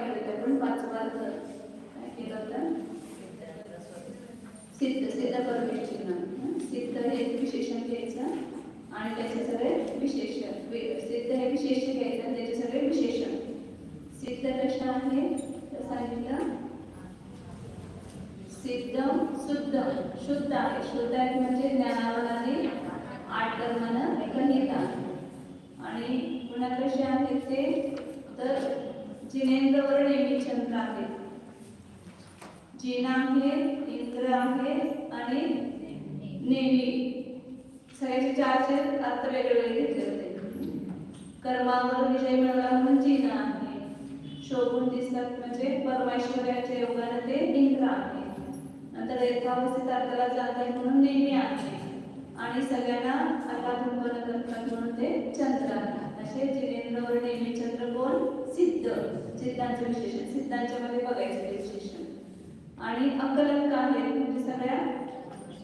पाहिजे आपण पाचवा अर्थ काय केलं होतं सिद्ध सिद्ध परमेश चिन्ह सिद्ध हे विशेषण घ्यायचं आणि त्याचे सगळे विशेषण सिद्ध हे विशेष घ्यायचं आणि त्याचे सगळे विशेषण सिद्ध कशा आहे तर सांगितलं सिद्ध शुद्ध शुद्ध आहे शुद्ध आहे म्हणजे ज्ञानावराने आठ कर्मानं गणिता आणि पुन्हा कसे आहेत ते तर जिनेंद्रवर नेहमी चंद्र आहे जिना आहे इंद्र आहे आणि नेहमी सगळ्याचे चारचे अर्थ वेगवेगळे घेतले होते कर्मावर विजय मिळवला म्हणून जिना आहे शोभून दिसतात म्हणजे परमेश्वराच्या योगाने ते इंद्र आहे नंतर एकावस्थित अर्थाला जातात म्हणून नेहमी आहे आणि सगळ्यांना अकाधून करतात म्हणून ते चंद्र आहे असे जिनेंद्रवर नेहमी चंद्र कोण सिद्ध सिद्धांचे विशेषण सिद्धांच्या मध्ये बघायचे विशेषण आणि अकलंक आहे म्हणजे सगळ्या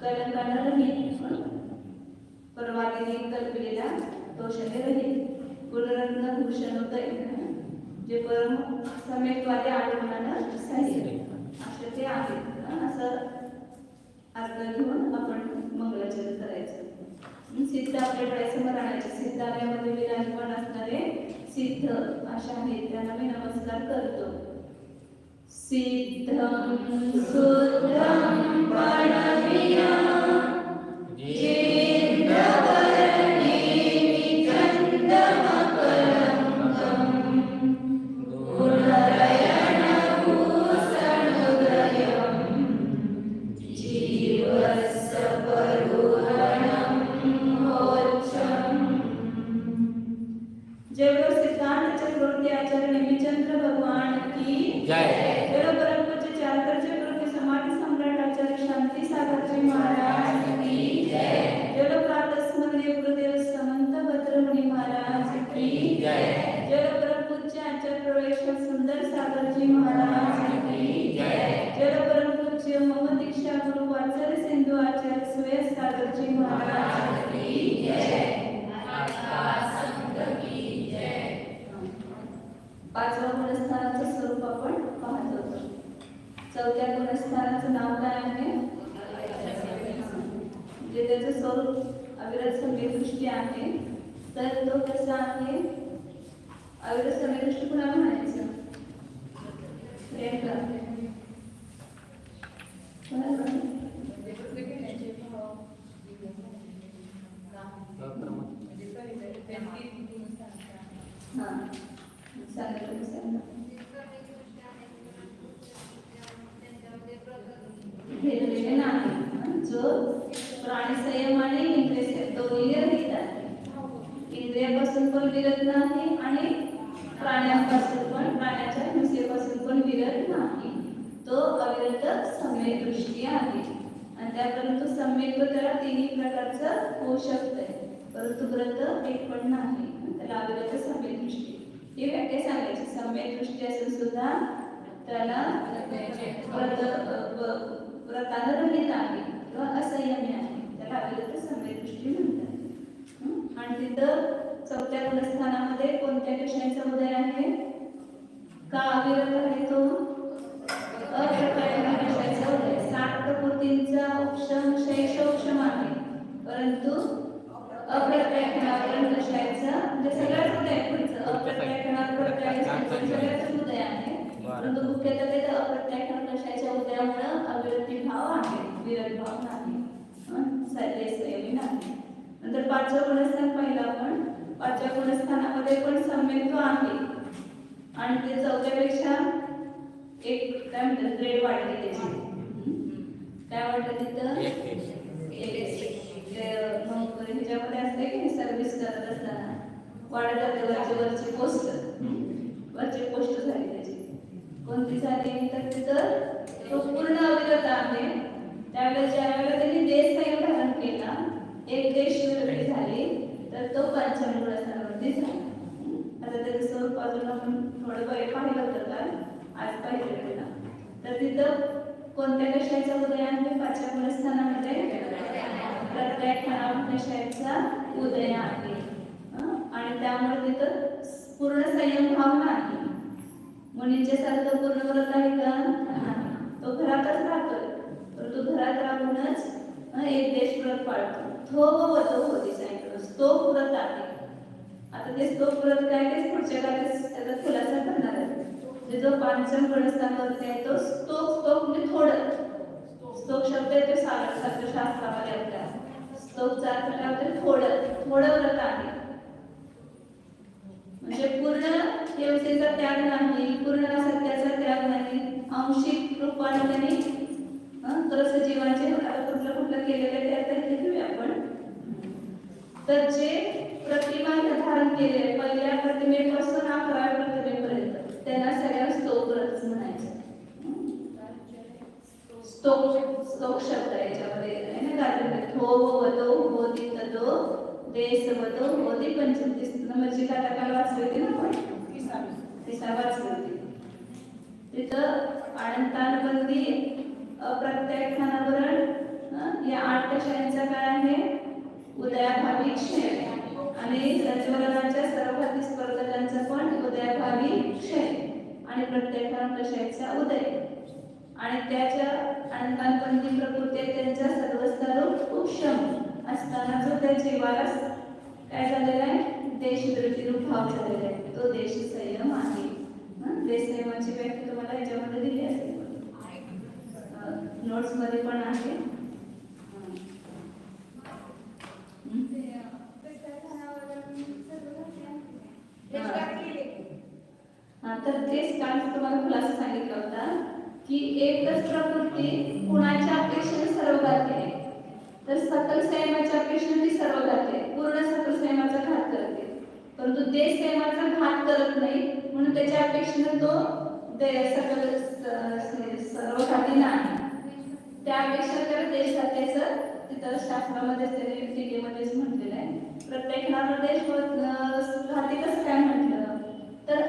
कलंकाला रहित परवागिनी कल्पलेला दोषाने रहित गुणरत्न भूषण उदय जे परम सम्यक्वादी आगमनानं साहित्य असे ते आहेत असं अर्थ घेऊन आपण मंगलाचरण करायचं सिद्ध आपल्याकडे स्मरणाचे सिद्धालयामध्ये विराजमान असणारे सिद्ध अशा आहेत त्यांना मी नमस्कार करतो सिद्धं शुद्धं प्रणविना पाचव्या गुणस्थानाचं स्वरूप आपण पाहत होतो चौथ्या गुणस्थानाचं नाव काय आहे म्हणजे त्याचं स्वरूप अविरत सम्यदृष्टी आहे तर तो कसा आहे अविरत सम्यदृष्टी कुणाला म्हणायचं जो प्राणी संयम आणि इंद्रिय दोन्ही रहित आहे इंद्रियापासून पण विरत नाही आणि प्राण्यांपासून पण प्राण्याच्या हिंसेपासून पण विरत नाही तो अविरत सम्यक दृष्टी आहे आणि त्यापर्यंत सम्यक त्याला तिन्ही प्रकारचं होऊ शकतंय परंतु व्रत एक पण नाही त्याला अविरत सम्यक दृष्टी ही व्याख्या सांगायची सम्यक दृष्टी असून सुद्धा त्याला व्रतानं रहित आहे किंवा असंयमी आहे त्याला अविरत सम्यक दृष्टी म्हणतात आणि तिथं चौथ्या गुणस्थानामध्ये कोणत्या विषयांचा उदय आहे का अविरत आहे तो अप्रत्यय विषयाचा उदय सात प्रकृतींचा उपशम शैशोक्षम आहे परंतु अप्रत्यक्षणावरून कशायचा म्हणजे सगळ्याच उदय पुढचं अप्रत्यक्षणावर सगळ्याच उदय आहे परंतु मुख्यतः ते अप्रत्यक्षण कशाच्या उदयामुळे अविरती भाव आहे विरत भाव नाही संयमी नाही नंतर पाचवं गुणस्थान पाहिलं आपण पाचव्या गुणस्थानामध्ये पण सम्यक्त्व आहे आणि ते चौथ्यापेक्षा एक काय म्हणतात ग्रेड वाढली त्याची काय वाटतं तिथं ह्याच्यामध्ये असते की सर्व्हिस करत असताना वाढत जाते वरची पोस्ट झाली त्याची कोणती झाली तर तिथं तो पूर्ण अविरत आहे त्यावेळेला ज्या वेळेला त्यांनी देश संयम धारण केला एक देश विरक्ती झाली तर तो पंचम गुणस्थानावरती झाला आता त्याचं स्वरूप अजून आपण थोडं पाहिलं होतं का आज पाहिलं तर तिथं कोणत्या कशाचा उदय आहे पाचव्या गुणस्थानामध्ये प्रत्येक कशाचा उदय आहे आणि त्यामुळे तिथं पूर्ण संयम भाव नाही मुलींच्या सारखं पूर्ण व्रत आहे का? नाही. तो घरातच राहतोय, परंतु घरात राहूनच एक देश व्रत पाळतो. थो वतो होती सांगितलं स्तोक व्रत आहे. आता ते स्तोक व्रत काय ते पुढच्या काळात त्याचा खुलासा करणार आहे. जे जो पांचम गणस्थानावरती आहे तो स्तोक म्हणजे थोडं. स्तोक शब्द येतो सागर शास्त्रामध्ये आपल्या. स्तोकचा अर्थ काय होतो? थोडं व्रत आहे. म्हणजे पूर्ण व्यवस्थेचा त्याग नाही, पूर्ण सत्याचा त्याग नाही, आंशिक रूपाने त्यांनी तरस जीवाचे कुठलं केलेलं ते आता घेऊया आपण. तर जे प्रतिमा धारण केले पहिल्या प्रतिमेपासून 11व्या प्रतिमेपर्यंत त्यांना सगळ्या स्तोक व्रत म्हणायचं. स्तोक शब्द याच्यामध्ये आहे ना. गाजर थो वदो होती तदो देश वदो होती पंचम नंबरची काटाकाल वाचली होती ना आपण. तिसा वाचली होती. तिथं आनंतानबंदी अप्रत्याख्यानावरण या 8 कशांचा काय आहे? उदयाभावी क्षय आणि रजवलनाच्या सर्वघाती स्पर्धकांचा पण उदयाभावी क्षय आणि प्रत्येकान कशाचा उदय आणि त्याच्या अनंतानबंदी प्रकृती त्यांच्या सर्वस्तरूप उपशम असताना जो त्या जीवाला काय झालेला आहे? देशविरोधी रूप भाव झालेला आहे. तो देश संयम आहे. देश संयमाची व्याख्या तुम्हाला याच्यामध्ये दिली असेल, नोट्स मध्ये पण आहे. तर तेच काल तुम्हाला खुलासा सांगितला होता की एकच प्रकृती कुणाच्या अपेक्षेने सर्वघाती आहे. तर सकल संयमाच्या अपेक्षेने ती सर्वघाती आहे, पूर्ण सकल संयमाचा घात करते, परंतु देश संयमाचा घात करत नाही. म्हणून त्याच्या अपेक्षेने तो सकल सर्वघाती नाही. त्या अपेक्षा तर देश सत्याचं तिथं शास्त्रामध्ये त्याने टीकेमध्येच म्हटलेलं आहे. प्रत्येक देश घाती कसं काय म्हटलं तर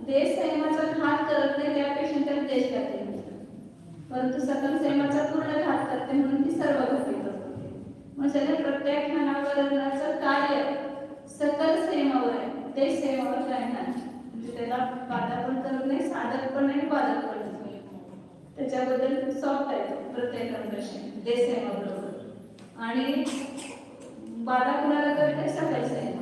देश संयमाचा घात करत नाही, त्यापेक्षा त्याला देश घाती म्हटलं. परंतु सकल संयमाचा पूर्ण घात करते म्हणून ती सर्वघाती करते. म्हणजे प्रत्याख्यानावरणाचं कार्य सकल संयमावर आहे, देश संयमावर काय नाही. म्हणजे त्याला बाधा पण करत नाही, साधक पण नाही, बाधक पण नाही. त्याच्याबद्दल सॉफ्ट आहे प्रत्येकांपाशी देश संयमाबरोबर. आणि बाधा कुणाला करते? सकल संयमाला.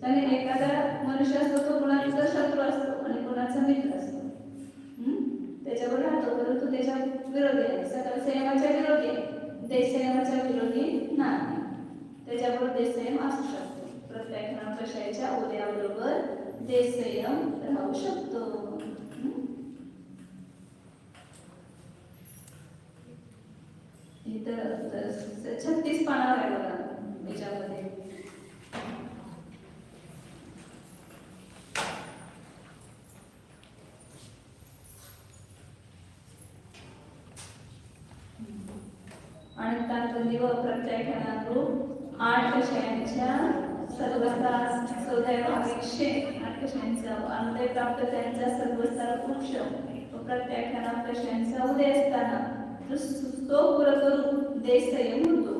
त्याने एखादा मनुष्य असतो तो कुणाचा शत्रू असतो आणि कुणाचा मित्र असतो. त्याच्यावर राहतो, परंतु त्याच्या विरोधी आहे. सकल संयमाच्या विरोधी आहे, देश संयमाच्या विरोधी नाही. त्याच्याबरोबर देश संयम असू शकतो. प्रत्येक कशाच्या उदयाबरोबर देश संयम राहू शकतो. इथं 36 पानावर आहे बघा याच्यामध्ये. अनंतानबंदी व प्रत्याख्यानानुरूप 8 कषायांच्या सर्वस्ता सौदयभाविक्षे 8 कषायांचा अनुदय प्राप्त त्यांचा सर्वस्ता उपशम व प्रत्याख्याना कषायांचा उदय असताना तो पुरकरूप देश संयम होतो.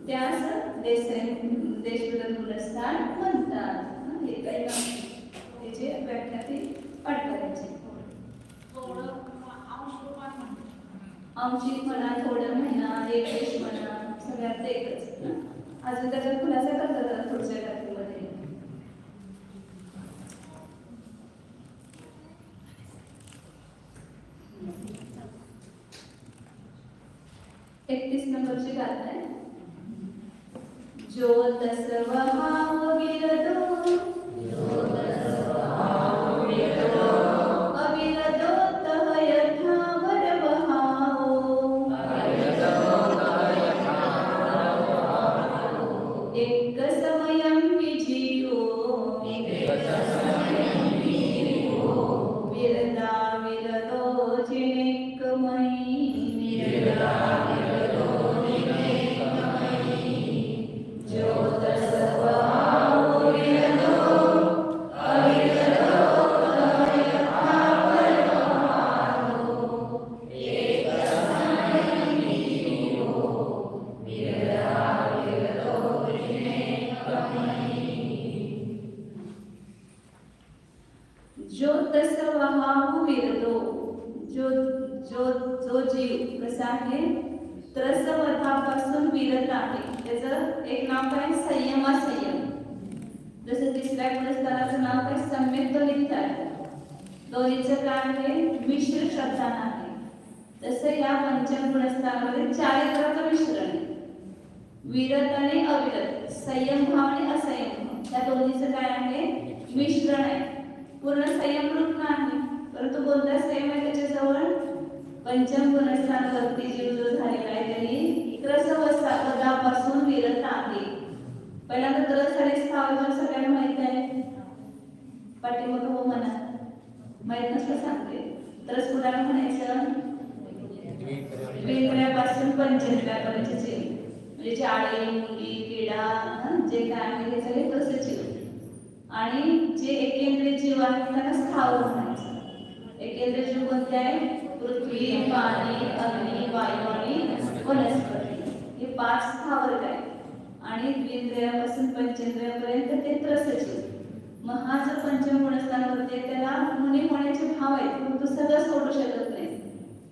त्यास देश संयम देशविरोधी पुरस्कार म्हणतात. हे काही त्याचे व्याख्या ती पाठ करायची. आंशिक म्हणा, थोडं म्हणा, एक देश म्हणा, सगळ्यात एकच. अजून त्याचा खुलासा करतात पुढच्या व्याख्येमध्ये. 31 नंबरची गाथा आहे. जो तसवहाव विरदो अविरदो तह यथा वरवहाओ एक समयं विजियो विरदा विरदो जिनेकमयी जो तसव जो जो जो जीव कसा आहे त्रसवधापासून विरत आहे. त्याचं एक नाव काय संयम. जसं तिसऱ्या गुणस्थानाचं नाव काय सम्यक नित्य आहे. दोन्हीचं काय आहे मिश्र श्रद्धा आहे. तसं या पंचम गुणस्थानामध्ये चारित्र्याचं मिश्रण आहे. विरत आणि अविरत, संयम भाव आणि असंयम भाव, त्या दोन्हीचं काय आहे मिश्रण आहे. पूर्ण संयम रूप नाही, परंतु कोणता संयम आहे त्याच्याजवळ पंचम गुणस्थानावरती जीव जो झालेला आहे त्यांनी त्रसवधापासून विरत आहे. पहिल्यांदा त्रस आणि स्थावर सगळ्यांना माहित आहे. पाठीमागं हो म्हणा, माहित नसलं सांगते. त्रस कुणाला म्हणायचं वेगळ्यापासून पंचेंद्रियापर्यंतचे, म्हणजे झाडे मुंगी किडा जे काय आहे हे सगळे त्रस जीव. आणि जे एकेंद्रिय जीव आहे त्यांना स्थावर म्हणायचं. एकेंद्रिय जीव कोणते आहे पृथ्वी, पाणी, अग्नी, वायू आणि वनस्पती, हे 5 स्थावर आहे. आणि द्विंद्रियापासून पंचेंद्रियापर्यंत ते त्रसजीव. मग हा जो पंचम गुणस्थानावरती त्याला मुनी होण्याचे भाव आहेत, परंतु सगळं सोडू शकत नाही.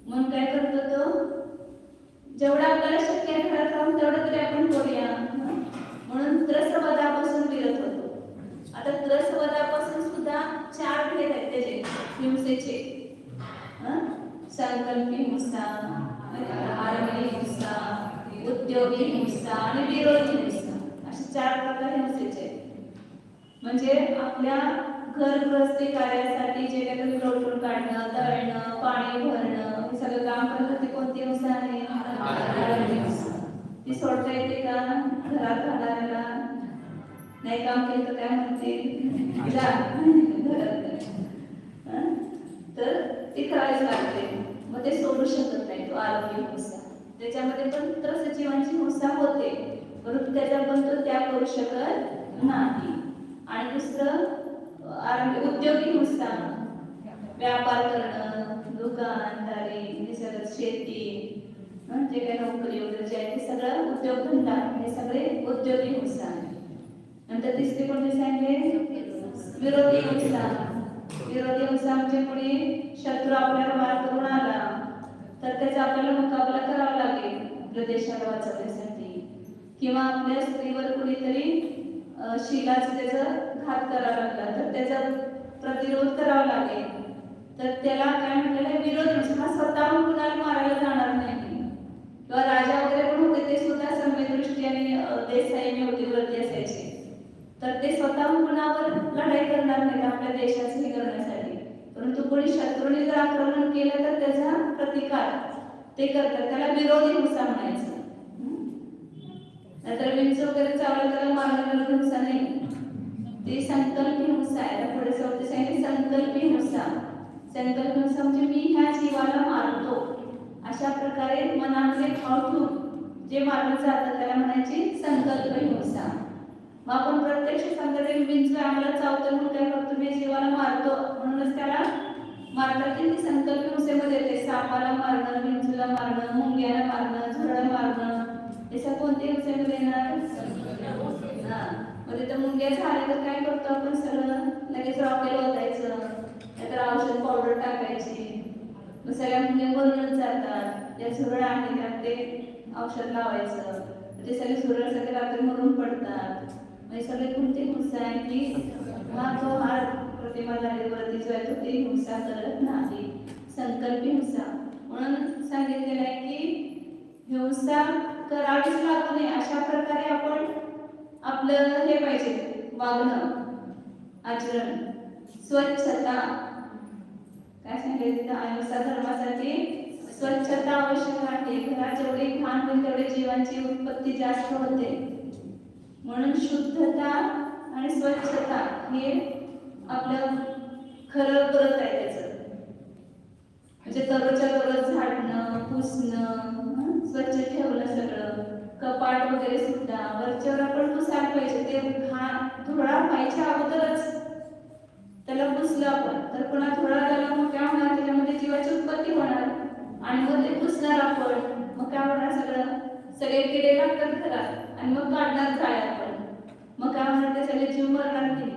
म्हणून काय करतो तो, जेवढं आपल्याला शक्य आहे घरात राहून तेवढं तरी आपण करूया, म्हणून त्रसवधापासून विरत होतो. आता त्रसवधापासून सुद्धा 4 भेद आहेत त्याचे हिंसेचे. संकल्पी हिंसा, आरंभी हिंसा, उद्योगी हिंसा आणि विरोधी हिंसा, असे 4 प्रकार हिंसेचे. म्हणजे आपल्या घर गृहस्थी कार्यासाठी जे काही लोटून काढणं, दळणं, पाणी भरणं हे सगळं काम करतात, ते कोणती हिंसा आहे आरंभी हिंसा. ती सोडता येते का घरात राहणाऱ्याला? नाही काम केलं तर काय म्हणते तर ती करावीच लागते. मग ते सोडू शकत नाही तो आरोग्य हिंसा. त्याच्यामध्ये पण त्रसजीवांची हिंसा होते, परंतु त्याचा पण तो त्याग करू शकत नाही. आणि दुसरं आरोग्य उद्योगी हिंसा, व्यापार करणं, दुकानदारी, हे सगळं शेती, जे काही नोकरी वगैरे जे आहे ते सगळं उद्योगधंदा, हे सगळे उद्योगी हिंसा. नंतर तिसरी कोणती सांगितले विरोधी हिंसा. विरोधी हिंसा म्हणजे कोणी शत्रू आपल्याला वार करून आला तर त्याचा आपल्याला मुकाबला करावा लागेल आपल्या देशाला वाचवण्यासाठी, किंवा आपल्या स्त्रीवर कुणीतरी शिलाचं त्याचा घात करावा लागला तर त्याचा प्रतिरोध करावा लागेल, तर त्याला काय म्हटलेलं विरोध. हा स्वतःहून कुणाला मारायला जाणार नाही. किंवा राजा वगैरे पण होते ते सुद्धा सम्यदृष्टी आणि देशसैन्य होते वरती असायचे, तर ते स्वतःहून कुणावर लढाई करणार नाहीत आपल्या देशाचं हे करण्यासाठी. परंतु कोणी शत्रूने जर आक्रमण केलं तर त्याचा प्रतिकार ते करतात, त्याला विरोधी हिंसा म्हणायचं. नाहीतर विंच वगैरे चावलं त्याला मारण्याची हिंसा नाही, ती संकल्पी हिंसा आहे. पुढे चौथी सांगितली संकल्पी हिंसा. संकल्प हिंसा म्हणजे मी ह्या जीवाला मारतो, अशा प्रकारे मनामध्ये भाव ठेवून जे मारलं जातं त्याला म्हणायची संकल्प हिंसा. मग आपण प्रत्यक्ष सांगते विंच आम्हाला चावतं म्हणून काय करतो, मी जीवाला मारतो म्हणूनच त्याला मारतात. ती संकल्प हिंसेमध्ये येते. सापाला मारणं, विंचूला मारणं, मुंग्याला मारणं, झुरळ मारणं, याच्या कोणत्या हिंसेमध्ये येणार? मग तिथं मुंग्या झाले तर काय करतो आपण, सगळं लगेच रॉकेल ओतायचं, नाहीतर औषध पावडर टाकायची, मग सगळ्या मुंग्या मरूनच जातात. ज्या झुरळ आहे त्यात ते औषध लावायचं, ते सगळे झुरळ सगळे रात्री मरून पडतात. म्हणजे सगळे कोणती हिंसा आहे की हा जो हार प्रतिमा झालेवरती जो आहे तो ती हिंसा करत नाही, संकल्पी हिंसा. म्हणून सांगितलेलं आहे की हिंसा करावीच लागू नये, अशा प्रकारे आपण आपलं हे पाहिजे वागणं, आचरण, स्वच्छता. काय सांगितलं अहिंसा धर्मासाठी स्वच्छता आवश्यक आहे. घरात जेवढी घाण होईल तेवढी जीवांची उत्पत्ती जास्त होते. म्हणून शुद्धता आणि स्वच्छता हे आपलं खरं व्रत आहे त्याचं. म्हणजे दररोजच्या दररोज झाडणं, पुसणं, स्वच्छ ठेवणं सगळं, कपाट वगैरे सुद्धा वरच्यावर आपण पुसायला पाहिजे. ते धुळा व्हायच्या अगोदरच त्याला पुसलं आपण तर पुन्हा धुळा झाला मग काय होणार, त्याच्यामध्ये जीवाची उत्पत्ती होणार आणि मग ते पुसणार आपण, मग काय होणार, सगळे किडे लागतात घरात आणि मग काढणार जाळे आपण, मग काय होणार, ते सगळे जीव मरणार नाही.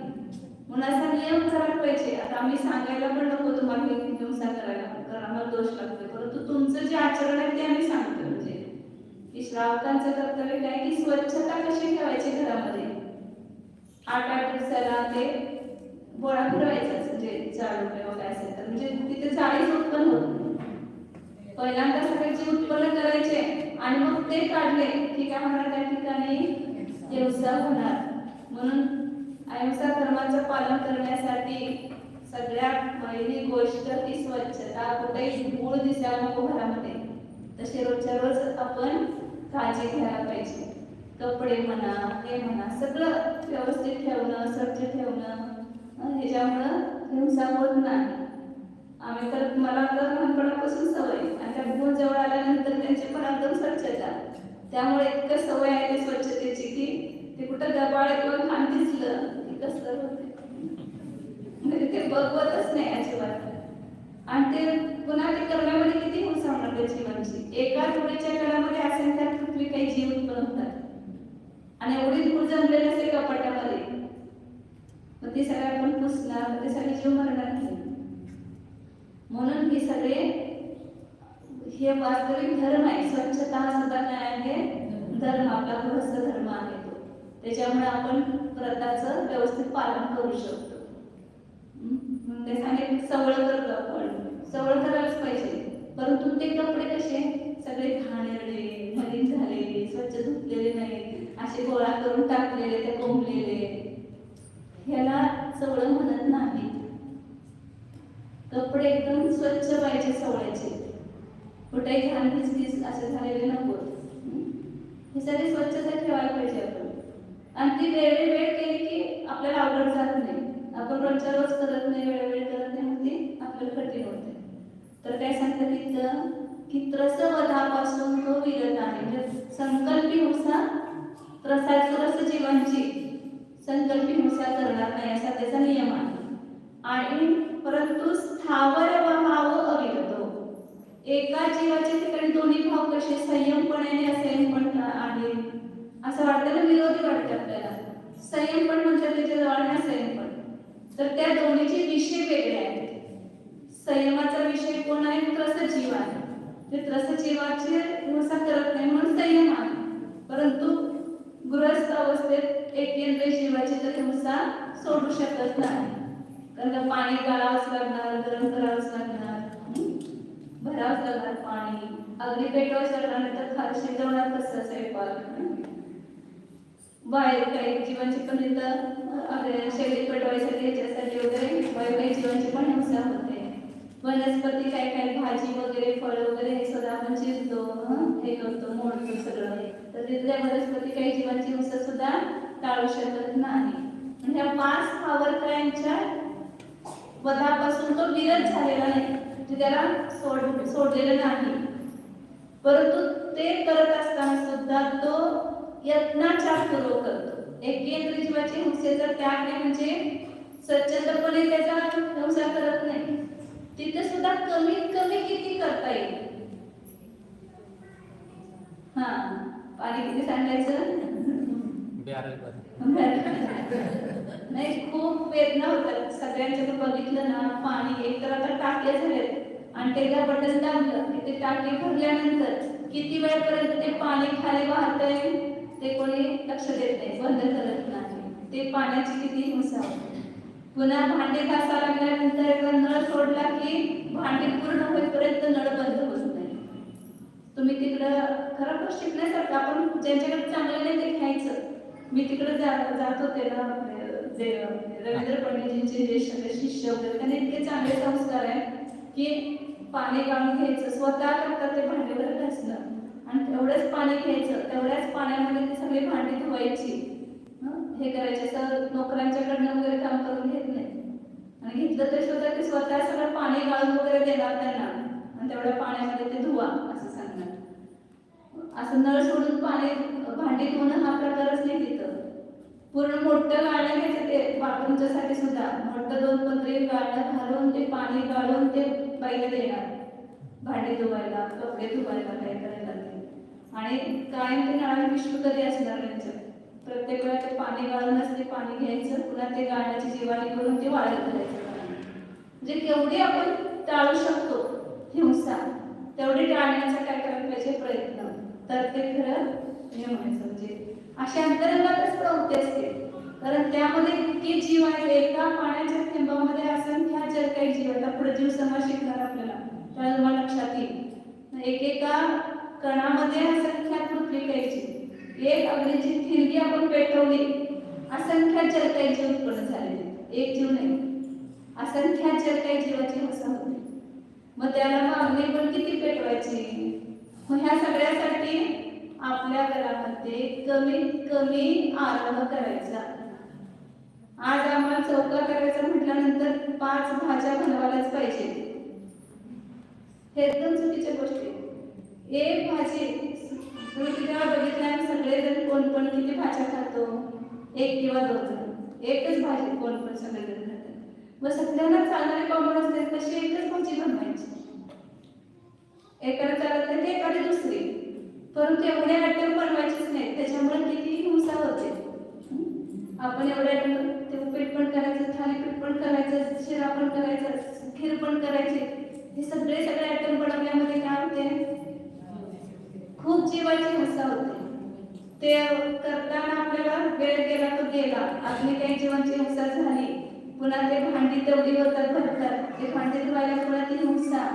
म्हणून असा नियम करायला पाहिजे. आता आम्ही सांगायला पण नको तुम्हाला हिंसा करायला, करा मग दोष तुमचं जे आचरण आहे ते आम्ही सांगतो. म्हणजे की श्रावकांचं कर्तव्य काय की स्वच्छता कशी ठेवायची घरामध्ये. 8 दिवसाला ते गोळा फिरवायचा, म्हणजे झाडू किंवा काय असेल तर, म्हणजे तिथे जाळीच उत्पन्न होत नाही. पहिल्यांदा सगळ्याचे उत्पन्न करायचे आणि मग ते काढले की काय होणार, त्या ठिकाणी हिंसा होणार. म्हणून अहिंसा धर्माचं पालन करण्यासाठी सगळ्यात पहिली गोष्ट ही स्वच्छता. कुठेही धूळ दिसायला नको घरामध्ये, तसे रोजच्या रोज आपण काळजी घ्यायला पाहिजे. कपडे म्हणा, हे म्हणा, सगळं व्यवस्थित ठेवणं, स्वच्छ ठेवणं, ह्याच्यामुळं हिंसा होत नाही. आम्ही तर, मला तर लहानपणापासून सवय, आणि त्या भूल जवळ आल्यानंतर त्यांची पण एकदम स्वच्छता, त्यामुळे इतकं सवय आहे ती स्वच्छतेची की ते कुठं दबाळ किंवा घाण दिसलं की कसं होते, म्हणजे ते बघवतच नाही अजिबात. आणि ते पुन्हा ते करण्यामध्ये किती हिंसा होणार त्या जीवांची. एका धुळीच्या कणामध्ये असेल त्यात कुठली काही जीव उत्पन्न होतात, आणि एवढी धूळ जमलेली असते कपाटामध्ये, मग ते सगळे आपण पुसणार, ते सगळे जीव मरणार नाही. म्हणून हे सगळे, हे वास्तविक धर्म आहे. स्वच्छता हा सुद्धा काय आहे, धर्म, आपला गृहस्थ धर्म आहे तो. त्याच्यामुळे आपण व्रताचं व्यवस्थित पालन करू शकतो. ते सांगितलं सवळ करतो आपण, सवळ करायलाच पाहिजे. परंतु ते कपडे कसे सगळे घाणेरडे, मलिन झालेले, स्वच्छ धुतलेले नाही, असे गोळा करून टाकलेले, ते कोंबलेले, ह्याला सवळ म्हणत नाही. कपडे एकदम स्वच्छ पाहिजे, सवळ्याचे, कुठेही घाण दिसतीस असे झालेले नको. हे सगळे स्वच्छता ठेवायला पाहिजे आपण. आणि ती वेळ केली की आपल्याला अवघड जात नाही. आपण रोजच्या रोज करत नाही, वेळोवेळी करत नाही, मग ती आपल्याला कठीण होते. तर काय सांगतात तिथं की त्रसवधापासून तो विरत आहे. म्हणजे संकल्पी हिंसा, त्रस जीवांची संकल्पी हिंसा करणार नाही असा त्याचा नियम आहे. आणि परंतु स्थावर भाव अविरतो. एका जीवाच्या ठिकाणी दोन्ही भाव कसे संयमपणे असंयमपण आहे असं वाटतं ना, विरोधी वाटतं आपल्याला. संयमपण म्हणजे त्याच्या जवळ असंयमपण, तर त्या दोन्हीचे विषय वेगळे आहेत. संयमाचा विषय कोण आहे, त्रस जीव आहे. ते त्रस जीवाची हिंसा करत नाही म्हणून संयम आहे. परंतु गृहस्थ अवस्थेत एकेंद्रिय जीवाची तर हिंसा सोडू शकत नाही. कारण पाणी गाळावंच लागणार, गरम करावंच लागणार, भरावंच लागणार पाणी, अग्नी पेटवावंच लागणार, तर खाली शिजवणार कसं स्वयंपाक. बाहेर काही जीवांची पण इथं शैली पेटवायसाठी ह्याच्यासाठी वगैरे काही जीवांची पण हिंसा होते. वनस्पती काय काय भाजी वगैरे, फळ वगैरे हे सगळं आपण शिजतो, हे करतो, मोडतो सगळं, तर तिथल्या वनस्पती काही जीवांची हिंसा सुद्धा टाळू शकत नाही. ह्या 5 स्थावरकायांच्या वधापासून तो विरत झालेला नाही, म्हणजे त्याला सोडलेलं नाही. परंतु ते करत असताना सुद्धा तो यत्नाचार पूर्वक करतो. एकेंद्रिय जीवाची हिंसेचा त्याग नाही, म्हणजे स्वच्छंदपणे त्याचा हिंसा करत नाही. तिथे सुद्धा कमीत कमी किती करता येईल. पाणी किती सांगायचं नाही, खूप वेदना होतात सगळ्यांच्या. बघितलं ना, पाणी एक तर आता टाके झालेत आणि ते बटन दाबलं की ते टाके भरल्यानंतर किती वेळपर्यंत ते पाणी खाली वाहतंय ते कोणी लक्ष देत नाही, बंद करत नाही. ते पाण्याची किती हिंसा होते. पुन्हा भांडे घासा लागल्यानंतर एकदा नळ सोडला की भांडे पूर्ण होईपर्यंत नळ बंद होत नाही. तुम्ही तिकडं खरं पण शिकण्यासारखं, आपण ज्यांच्याकडे चांगलं नाही ते घ्यायचं. मी तिकडे जात होते ना, रवींद्र पंडितजींचे जे शिष्य वगैरे, त्यांनी इतके चांगले संस्कार आहेत की पाणी गाळून घ्यायचं, स्वतः करतात ते भांडेवर घासणं, आणि तेवढंच पाणी घ्यायचं, तेवढ्याच पाण्यामध्ये ती सगळी भांडी धुवायची, हे करायचे. असं नोकरांच्याकडनं वगैरे काम करून घेत नाही. आणि घेतलं तरी सुद्धा ते स्वतः सगळं पाणी गाळून वगैरे देणार त्यांना, आणि तेवढ्या पाण्यामध्ये ते धुवा असं सांगणार. असं नळ सोडून पाणी भांडी धुणं हा प्रकारच नाही तिथं. पूर्ण मोठं गाळणं घ्यायचं, ते बाथरूमच्या साठी सुद्धा मोठं 2 पत्रे गाळणं घालून ते पाणी गाळून ते बाईला देणार, भांडी धुवायला, कपडे धुवायला, काय करायला ते. आणि कायम ते नळाला पिशवी कधी असणार त्यांचं, प्रत्येक वेळा ते पाणी गाळूनच ते पाणी घ्यायचं, पुन्हा ते गाळण्याची जिवाळी करून ते वाळत घालायचं. म्हणजे केवढी आपण टाळू शकतो हिंसा, तेवढी आणण्याचा काय करायला पाहिजे प्रयत्न, तर ते खरं हे म्हणायचं. म्हणजे अशा अंतरंगातच प्रवृत्ती असते, कारण त्यामध्ये इतके जीव आहेत. एका पाण्याच्या थेंबामध्ये असंख्य जल काही जीव आहेत. पुढे जीव समाज शिकणार आपल्याला, त्याला तुम्हाला लक्षात येईल. एकेका कणामध्ये असंख्य पृथ्वी काही जीव, एक अग्नीची ठिणगी आपण पेटवली, असंख्य जल काही जीव उत्पन्न झालेले. एक जीव नाही, असंख्य जल काही जीवाची हसा होते. मग त्याला मग अग्नी पण किती पेटवायची. मग ह्या सगळ्यासाठी आपल्या घरामध्ये कमीत कमी आरंभ करायचा. आज आम्हाला चौका करायचा म्हटल्यानंतर 5 भाज्या बनवायलाच पाहिजे. हे एकदम चुकीच्या गोष्टी. एक भाजी तुम्ही किती वेळा बघितलं, सगळेजण कोण कोण किती भाज्या खातो, 1 किंवा 2 जण एकच भाजी कोण कोण सगळेजण खातात. मग सगळ्यांना चालणारे कॉमन असते तशी एकच भाजी बनवायची. एकाला चालत नाही एकाने दुसरी, परंतु एवढे आयटम बनवायचेच नाही, त्याच्यामुळे किती हिंसा होते. आपण एवढे आयटम, ते उपीट पण करायचं, थालीपीठ पण करायचं, शिरा पण करायचं, खीर पण करायची. हे सगळे आयटम बनवण्यामध्ये काय होते, खूप जीवाची हिंसा होते. ते करताना आपल्याला वेळ गेला तो गेला, आपली काही जीवाची हिंसा झाली, पुन्हा ते भांडी तेवढी होतात भरतात, ते भांडी धुवायला पुन्हा ती हिंसा.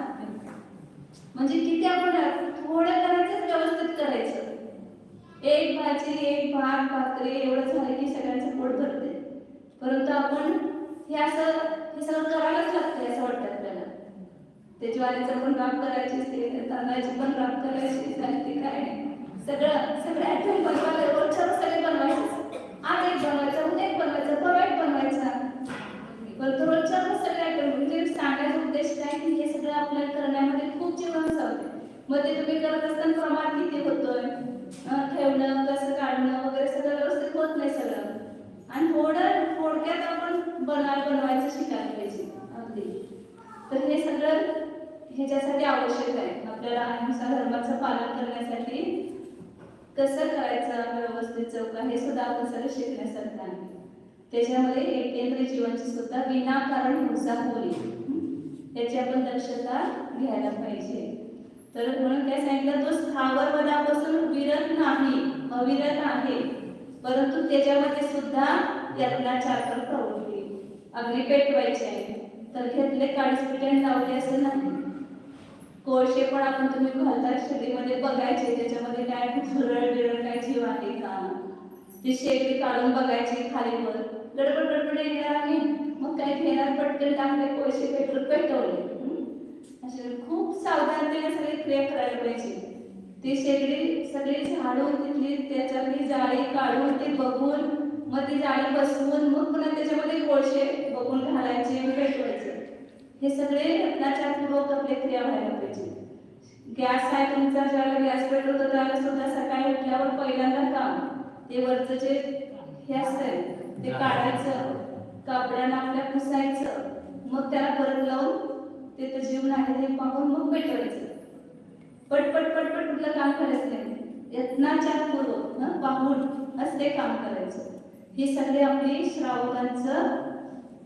म्हणजे किती आपण थोडं करायचं, व्यवस्थित करायचं. एक भाजी, एक भात, भाकरी एवढं झालं की सगळ्यांचं पोट भरते. परंतु आपण हे सगळं करायलाच लागतं असं वाटतं आपल्याला. ते ज्वारीचं पण काम करायची असते, तांदळाची पण काम करायची असते, काय सगळं आयटम बनवायला रोजच्या रोज सगळे बनवायचं. आज एक बनवायचं, उद्या एक बनवायचं, परवा एक बनवायचा. परंतु रोजच्या रोज सगळे आयटम, म्हणजे सांगायचा उद्देश काय की हे सगळं आपल्याला करण्यामध्ये खूप जीवन चालते. मग ते तुम्ही करत असताना प्रमाण किती होतोय, ठेवणं, कसं काढणं वगैरे सगळं व्यवस्थित होत नाही सगळं. आणि थोडक्यात आपण बनवायचं शिकायला पाहिजे अगदी. तर हे सगळं ह्याच्यासाठी आवश्यक आहे. आपल्याला अहिंसा धर्माचं पालन करण्यासाठी कसं करायचं व्यवस्थित चौका, हे सुद्धा आपण सगळं शिकण्यासारखं आहे. त्याच्यामध्ये एकंदरीत जीवनाची सुद्धा विनाकारण हिंसा होईल याची आपण दक्षता घ्यायला पाहिजे. तर म्हणून काय सांगितलं, तो स्थावर पदापासून विरत नाही, अविरत आहे, परंतु त्याच्यामध्ये सुद्धा यत्नाचार प्रवृत्ती. अग्नी पेटवायची आहे तर घेतले काळीच पिठण लावले असं नाही. कोळशे पण आपण तुम्ही घालता शेतीमध्ये बघायचे, त्याच्यामध्ये काय झुरळ बिरळ काय जीव आहे का, ती शेती काढून बघायची खालीवर, गडबड येणार आहे, मग काय घेणार पटकन टाकले, कोळशे पेटवले. असे खूप सावधानतेने सगळी क्रिया करायला पाहिजे. ती शेगडी सगळी झाडून तिथली त्याच्यातली जाळी काढून ते बघून, मग ती जाळी बसवून, मग पुन्हा त्याच्यामध्ये कोळशे बघून घालायचे, पेटवायचे. हे सगळे यत्नाचारपूर्वक आपली क्रिया व्हायला पाहिजे. गॅस आहे तुमचा, ज्याला गॅस पेटवतो त्याला सुद्धा सकाळी उठल्यावर पहिल्यांदा काम ते वरचं जे हे असतंय ते काढायचं, कापड्यानं आपल्या पुसायचं, मग त्याला परत लावून ते तर जीवन आहे ते पाहून मग पेटवायचं. पटपट कुठलं काम करायचं नाही, यत्नाचारपूर्वक पाहून असते काम करायचं. हे सगळे आपली श्रावकांचं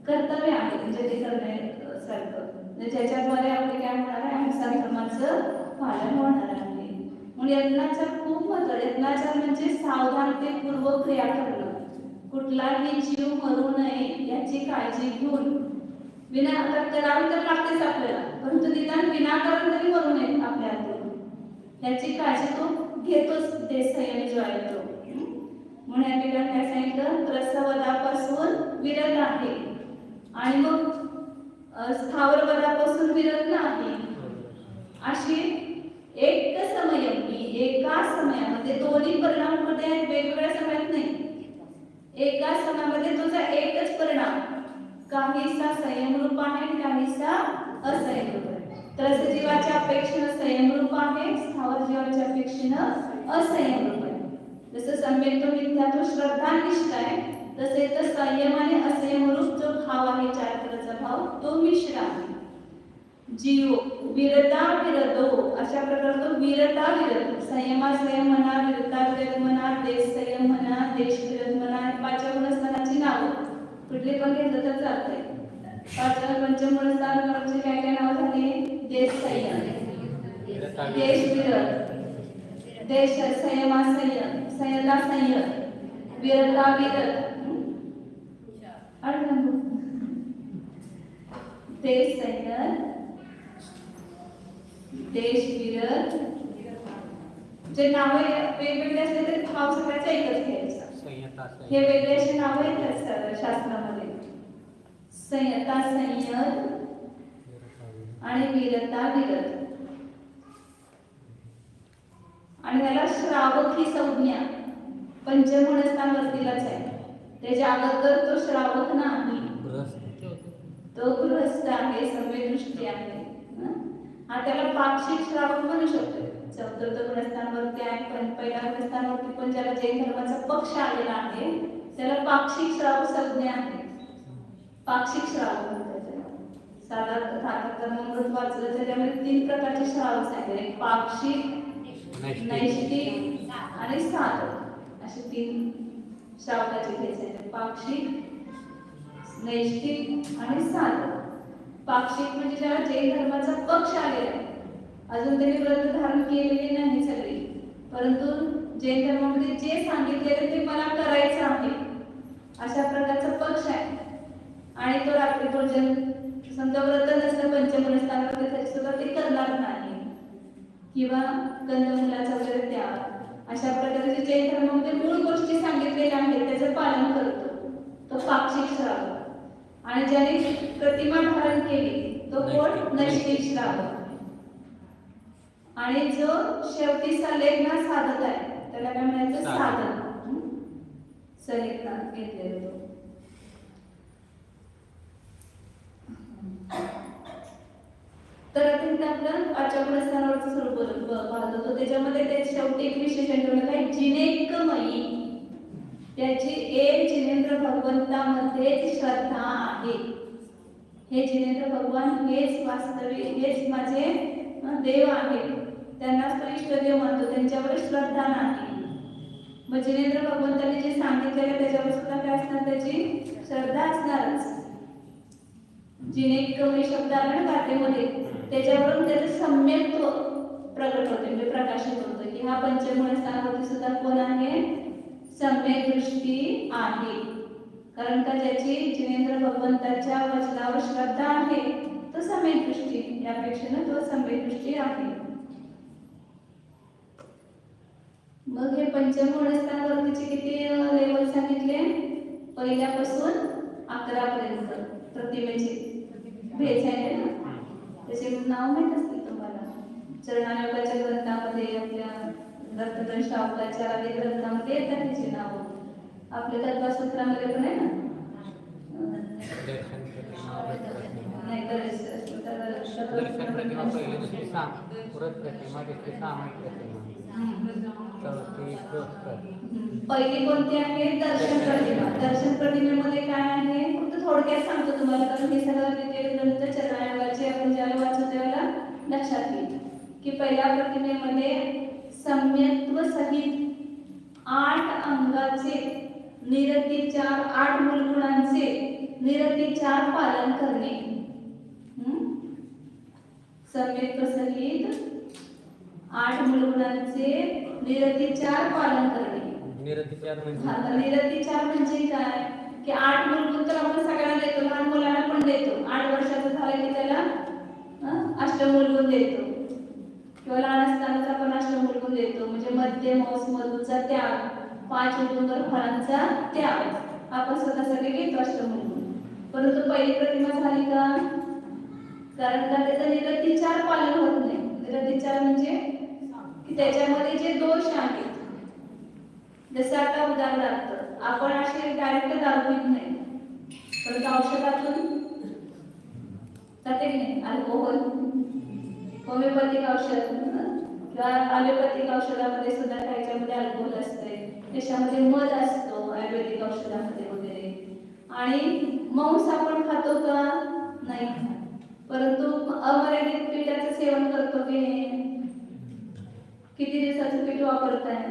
कर्तव्य आहे, म्हणजे ते करण्यासारखं, ज्याच्याद्वारे आपले काय होणार आहे, अहिंसा धर्माचं पालन होणार आहे. म्हणून यत्नाचार खूप महत्त्व. यत्नाचार म्हणजे सावधानतेपूर्वक क्रिया करणं, कुठलाही जीव मरू नये याची काळजी घेऊन. करावी तर लागतेच आपल्याला, परंतु निदान विनाकारण तरी मरू नये आपल्या हातून याची काळजी तो घेतोच, ते संयमी जो आहे तो. म्हणून या ठिकाणी काय सांगितलं, त्रस्तवधापासून विरत आहे, आणि मग स्थावर वधापासून विरत नाही. अशी एक समयी एका समयामध्ये दोन्ही परिणाम होते आहेत, वेगवेगळ्या समयात नाही. एका समयामध्ये तुझा एकच परिणाम, काहीसा संयमरूप आहे, काहीसा असंयमरूप आहे. त्रस्त जीवाच्या अपेक्षेनं संयमरूप आहे, स्थावर जीवाच्या अपेक्षेनं असंयमरूप आहे. जसं सम्यक तो मिथ्या तो श्रद्धा निष्ठा आहे, तसे तर संयम आणि असंयमरूप जो भाव आहे, चार तऱ्हेचा भाव, तो मिश्र आहे. जीव विरता विरतो, अशा प्रकारचा विरता विरत, संयमा संयम म्हणा, विरता विरत म्हणा, देश संयम म्हणा, देश विरत म्हणा, पाचवनस्थानाची नावं कुठले पण घेतलं तर चालतंय. पंचमूळ स्थानाची काय काय नाव झाली, देश संयम, देश विरत, देश संयमा संयम, संयता संयम, विरता विरत, देश संयम, देश विरत. जे नाव वेगवेगळे असले तरी भाव सगळ्याचा एकच घ्यायचा. हे वेगळे असे नाव आहेत शास्त्रामध्ये. संयता संयत आणि वीरता विरत. आणि त्याला श्रावक ही संज्ञा पंचमनस्थानवरतीलाच आहे. त्याच्या अगोदर तो श्रावक नाही, तो गृहस्थ आहे, सम्यक दृष्टी आहे. हा त्याला पाक्षिक श्रावक म्हणू शकतो. चतुर्थ गृहस्थांवरती आहे, पण पहिल्या गृहस्थांवरती पण ज्याला जैन धर्माचा पक्ष आलेला आहे त्याला पाक्षिक श्रावक संज्ञा आहे. पाक्षिक श्रावक म्हणतात त्याला. साधारण मृत वाचलं त्याच्यामध्ये 3 प्रकारचे श्रावक सांगितले. पाक्षिक, नैष्टिक आणि साधक असे 3 श्रावकाचे भेद आहेत. पाक्षिक, नैष्टिक आणि साधक. पाक्षिक म्हणजे ज्याला जैन धर्माचा पक्ष आलेला आहे, अजून त्यांनी व्रत धारण केलेले नाही सगळे, परंतु जैन धर्मामध्ये जे सांगितलेले ते मला करायचं आहे अशा प्रकारचा पक्ष आहे. आणि तो रात्री भोजन समजा व्रत नसतं पंचमनस्थानामध्ये तरी सुद्धा ते करणार नाही, किंवा कंदमुलाचा वगैरे त्याग अशा प्रकारचे जैन धर्मामध्ये मूळ गोष्टी सांगितलेल्या आहेत त्याचं पालन करतो तो पाक्षिक श्रावक. आणि ज्याने प्रतिमा धारण केली तो कोण? नैष्टिक श्रावक. आणि जो शेवटी सलेखना साधक आहे त्याला काय म्हणायचं? साधक. सलेखना घेतलेला तो. तर आता इथे आपलं आचमनस्थानावरचं स्वरूप पाहत होतो. त्याच्यामध्ये ते शेवटी एक विशेषण ठेवलं आहे, जिनेकमयी. त्याची एक जिनेंद्र भगवंतामध्येच श्रद्धा आहे. हे जिनेंद्र भगवान हेच वास्तविक, हेच माझे देव आहे, त्यांनाच तो इष्टदेव मानतो, त्यांच्यावर श्रद्धा नाही. मग जिनेंद्र भगवंतांनी जे सांगितलेलं त्याच्यावर सुद्धा काय असणार? त्याची श्रद्धा असणारच. जिनेकमयी शब्द आला ना गाथेमध्ये, त्याच्यावरून त्याचं सम्यक्त्व प्रकट होते, म्हणजे प्रकाशित होतं की हा पंचमनस्थानावरती सुद्धा कोण आहे? सम्यक दृष्टी आहे. कारण का ज्याची जिनेंद्र भगवंताच्या वचनावर श्रद्धा आहे तो सम्यक दृष्टी, यापेक्षा तो सम्यक दृष्टी आहे. मग हे पंचमनस्थानावरतीचे किती लेवल सांगितले? पहिल्यापासून 11 पर्यंत प्रतिमेचे भेद आहे ना. त्याचे नाव माहित असतील तुम्हाला. चरणायोगाच्या ग्रंथामध्ये, आपल्या रत्नधर श्रावकाच्या आदी ग्रंथामध्ये येतात त्याची नाव. आपल्या तत्वसूत्रामध्ये पण आहे ना. नाही पहिली कोणती आहे? दर्शन प्रतिमा. दर्शन प्रतिमेमध्ये काय आहे फक्त थोडक्यात सांगतो तुम्हाला, कारण हे सगळं डिटेल ग्रंथ चरणायोगाचे आपण ज्याला वाचतो त्याला लक्षात येईल की पहिल्या प्रतिमेमध्ये सम्यक्त्व सहित 8 अंगाचे निरतिचार, 8 मूलगुणांचे निरतिचार पालन करणे. सम्यक्त्व सहित 8 मूलगुणांचे निरतिचार पालन करणे. निरतिचार म्हणजे काय? की 8 मूलगुण तर आपण सगळ्यांना देतो, लहान मुलांना पण देतो. 8 वर्षाचा झाला की त्याला अष्टमूलगुण देतो, किंवा लहान असतानाच आपण अष्टमूलगुण देतो. म्हणजे मद्य, मांस, मधूचा त्याग, 5 उदुंबर फळांचा त्याग, आपण स्वतःसाठी घेतो अष्टमूलगुण. परंतु पहिली प्रतिमा झाली का? कारण का त्याचा निरतिचार पालन होत नाही. निरतिचार म्हणजे की त्याच्यामध्ये जे दोष आहेत, जसं आता उदाहरणार्थ आपण असे डायरेक्ट दारू पित नाही, परंतु औषधातून जाते की नाही. अल्कोहोल, होमिओपॅथिक औषध किंवा ॲलोपॅथिक औषधामध्ये सुद्धा त्याच्यामध्ये अल्कोहोल असते, त्याच्यामध्ये मध असतो आयुर्वेदिक औषधामध्ये वगैरे. आणि मांस आपण खातो का? नाही. परंतु अमर्यादित पिठाचं सेवन करतो की नाही? किती दिवसाचं पीठ वापरताय?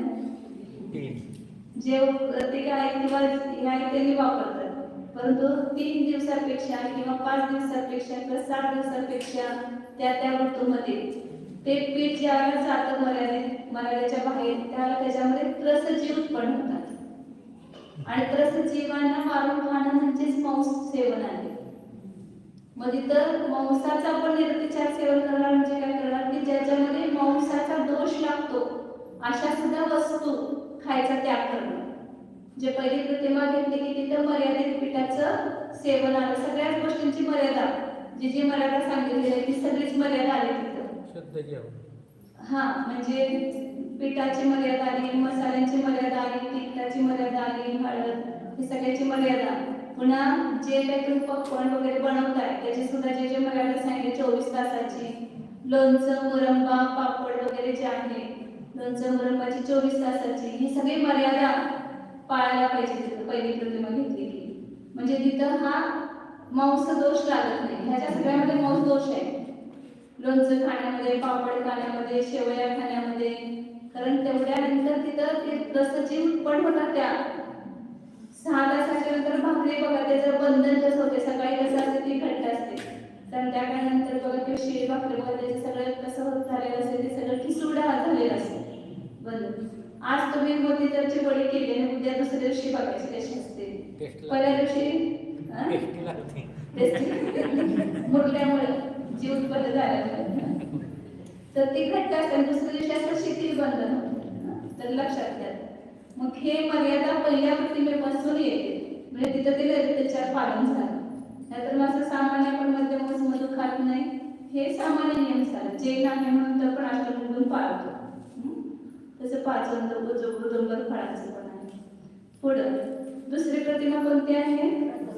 जे प्रत्येक आहे किंवा ह्या त्यांनी वापरतात, परंतु 3 दिवसापेक्षा किंवा 5 दिवसापेक्षा किंवा 7 दिवसापेक्षा त्या ऋतूमध्ये ते पीठ ज्यावेळेला जातं मर्यादेच्या बाहेर त्यावेळेला त्याच्यामध्ये त्रसजीव उत्पन्न होतात आणि त्रसजीवांना मारून खाणं म्हणजेच मांस सेवन आहे. मग इथं मांसाचा पण निर्विचार सेवन करणार म्हणजे काय करणार की ज्याच्यामध्ये मांसाचा दोष लागतो अशा सुद्धा वस्तू खायचा त्याग करणं. जे पहिली प्रतिमा घेतली की तिथं मर्यादित पिठाचं सेवन आलं. सगळ्याच गोष्टींची मर्यादा जी जी मर्यादा सांगितलेली आहे ती सगळीच मर्यादा आली तिथं. शुद्ध जेवण. हा म्हणजे पिठाची मर्यादा आली, मसाल्यांची मर्यादा आली, तिखटाची मर्यादा आली, हळद ही सगळ्याची मर्यादा. पुन्हा जे काही तुम्ही पकवान वगैरे बनवताय त्याची सुद्धा जे जे मर्यादा सांगितली 24 तासाची. लोणचं मुरंबा पापड वगैरे जे आहे लोणचं मुरंबाची 24 तासाची ही सगळी मर्यादा पाळायला पाहिजे. तिथं पहिली प्रतिमा घेतली की म्हणजे तिथं हा मांस दोष लागत नाही. ह्याच्या सगळ्यामध्ये मांस दोष आहे. लोणचं खाण्यामध्ये, पापड खाण्यामध्ये, शेवया खाण्यामध्ये, कारण तेवढ्यानंतर तिथं ते रसाची उत्पन्न होतात. त्या 6 तासाच्या नंतर भाकरी बघा त्याचं बंधन कसं होते. सकाळी कसं असते ती घट्ट असते, संध्याकाळनंतर बघा किंवा शिळी भाकरी बघा त्याचे सगळं कसं होत झालेलं असते ते सगळं खिसूडा झालेलं असते बंधन. आज तुम्ही मोतीचूरची वडी केली आणि उद्या दुसऱ्या दिवशी बघायची कशी असते. पहिल्या दिवशी मुरल्यामुळे जी उत्पन्न झाल्यामुळे तर ती घट्ट असते, दुसऱ्या दिवशी असं शिथिल बंधन होतं. तर लक्षात घ्या. मग हे मर्यादा पहिल्या प्रतिमेपासून येते म्हणजे तिथं ते त्याच्यावर पालन झालं. नाहीतर मग असं सामान्य आपण मध्यम मधू खात नाही हे सामान्य नियम झाले. जैन आहे म्हणून तर पण अष्टभुजन पाळतो. तसं पाचन उदंबर फळांचं पण आहे. पुढं दुसरी प्रतिमा कोणती आहे?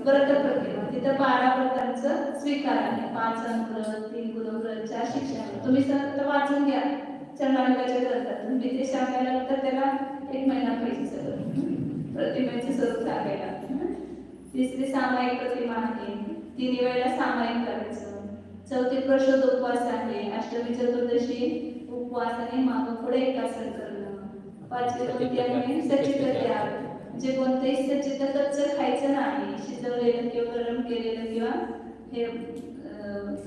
व्रत प्रतिमा. तिथं 12 व्रतांचं स्वीकार आहे. 5 व्रत, 3 गुणव्रत, 4 शिक्षण. तुम्ही सतत वाचून घ्या चरणानुगाच्या ग्रंथात. तुम्ही ते सांगायला तर त्याला 1 महिना पाहिजे सगळं प्रतिमेचे स्वरूप सांगायला. तिसरी सामायिक प्रतिमा आहे. 3 वेळेला सामायिक करायचं. चौथी प्रशोध उपवास आहे. अष्टमी चतुर्दशी उपवास आणि मागं पुढे एकासन करणं. 5वी कोणती आहे? सचित त्याग. जे कोणतेही सचित कच्चं खायचं नाही, शिजवलेलं किंवा गरम केलेलं किंवा हे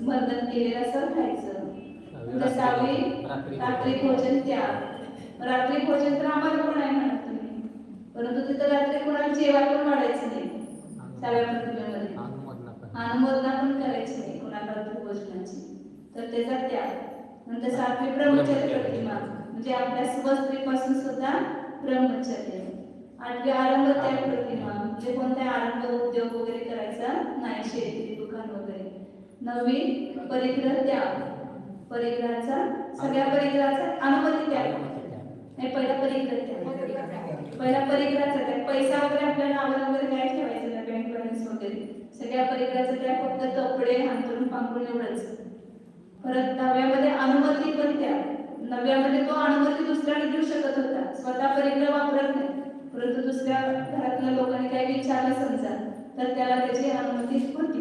मर्दन केलेलं असं खायचं. 6वी रात्री भोजन त्याग. रात्री भोजन तर आम्हाला पण आहे म्हणत तुम्ही, परंतु तिथं रात्री कोणाला जेवण पण वाढायचं नाही. 6व्या प्रतिमेमध्ये अनुमोदना पण करायची नाही कोणाला रात्री भोजनाची, तर त्याचा त्याग. नंतर 7वी ब्रह्मचर्य प्रतिमा म्हणजे आपल्या स्त्रीपासून सुद्धा ब्रह्मचर्य. 8वी आरंभ त्याग प्रतिमा म्हणजे कोणत्या आरंभ उद्योग वगैरे करायचा नाही, शेती दुकान वगैरे. 9वी परिग्रह त्याग. परिग्रहाचा सगळ्या परिग्रहाचा अनुमती त्याग नाही. पहिला परिग्रह त्याग. पहिला परिग्रहाचा त्याग. पैसा वगैरे आपल्या नावावर वगैरे काय ठेवायचं नाही, बँक बॅलन्स वगैरे. सगळ्या परिग्रहाचा त्याग. फक्त कपडे हांतरून पांघरून एवढंच. परत 10व्यामध्ये अनुमती पण त्याग. 9व्यामध्ये तो अनुमती दुसऱ्याने देऊ शकत होता, स्वतः परिग्रह वापरत नाही, परंतु दुसऱ्या घरातल्या लोकांनी काही विचारलं समजा तर त्याला त्याची अनुमती होती,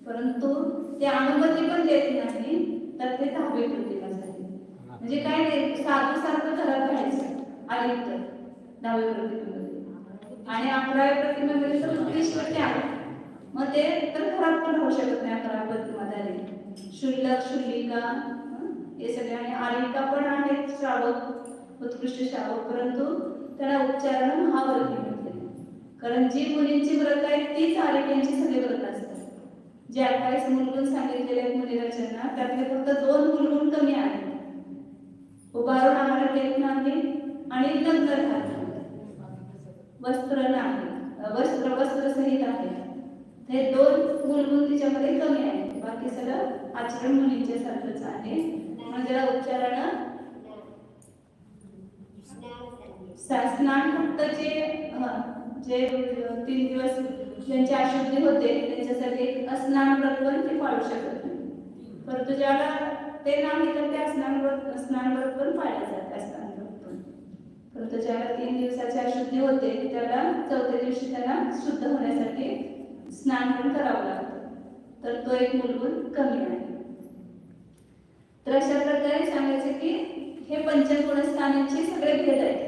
परंतु ते अनुमती पण देत नाही. तर ते 10वी प्रतिमा झाली. म्हणजे काय नाही, साधू सारखं घरात राहायचं आली तर 10वी प्रतिमेमध्ये. आणि 11व्या प्रतिमेमध्ये तर उत्कृष्ट त्याग. मग ते तर घरात पण राहू शकत नाही 11व्या प्रतिमा झाली. शुल्लक शुल्लिका हे सगळे आणि आलिका पण आहेत श्रावक, उत्कृष्ट श्रावक, परंतु त्याला उच्चारण महाव्रती म्हणते. कारण जी मुलींची व्रत आहेत तीच आलिकांची सगळी व्रत असतात. जे 28 मुलगुण सांगितलेले आहेत मुलीरचना त्यातले फक्त 2 मुलगुण कमी आहेत. उभारून आहार घेत नाही आणि लग्न राहत वस्त्र नाही, वस्त्र सहित आहे. हे 2 मुलगुण तिच्यामध्ये कमी आहेत. बाकी सगळं आचरण मुलींच्या सारखंच आहे. म्हणून त्याला उच्चारण स्नान फक्त जे 3 दिवस ज्यांची अशुद्धी होते त्यांच्यासाठी स्नान व्रत पण ते पाळू शकत नाही. परंतु ज्याला ते नाही तर त्या स्नान व्रत पण पाळले जातात. परंतु ज्याला 3 दिवसाची अशुद्धी होते त्याला 4थ्या दिवशी त्याला शुद्ध होण्यासाठी स्नान पण करावं लागतं. तर तो एक मूलभूत कमी आहे. तर अशा प्रकारे सांगायचं की हे पंचगुणस्थानांचे सगळे भेद आहेत.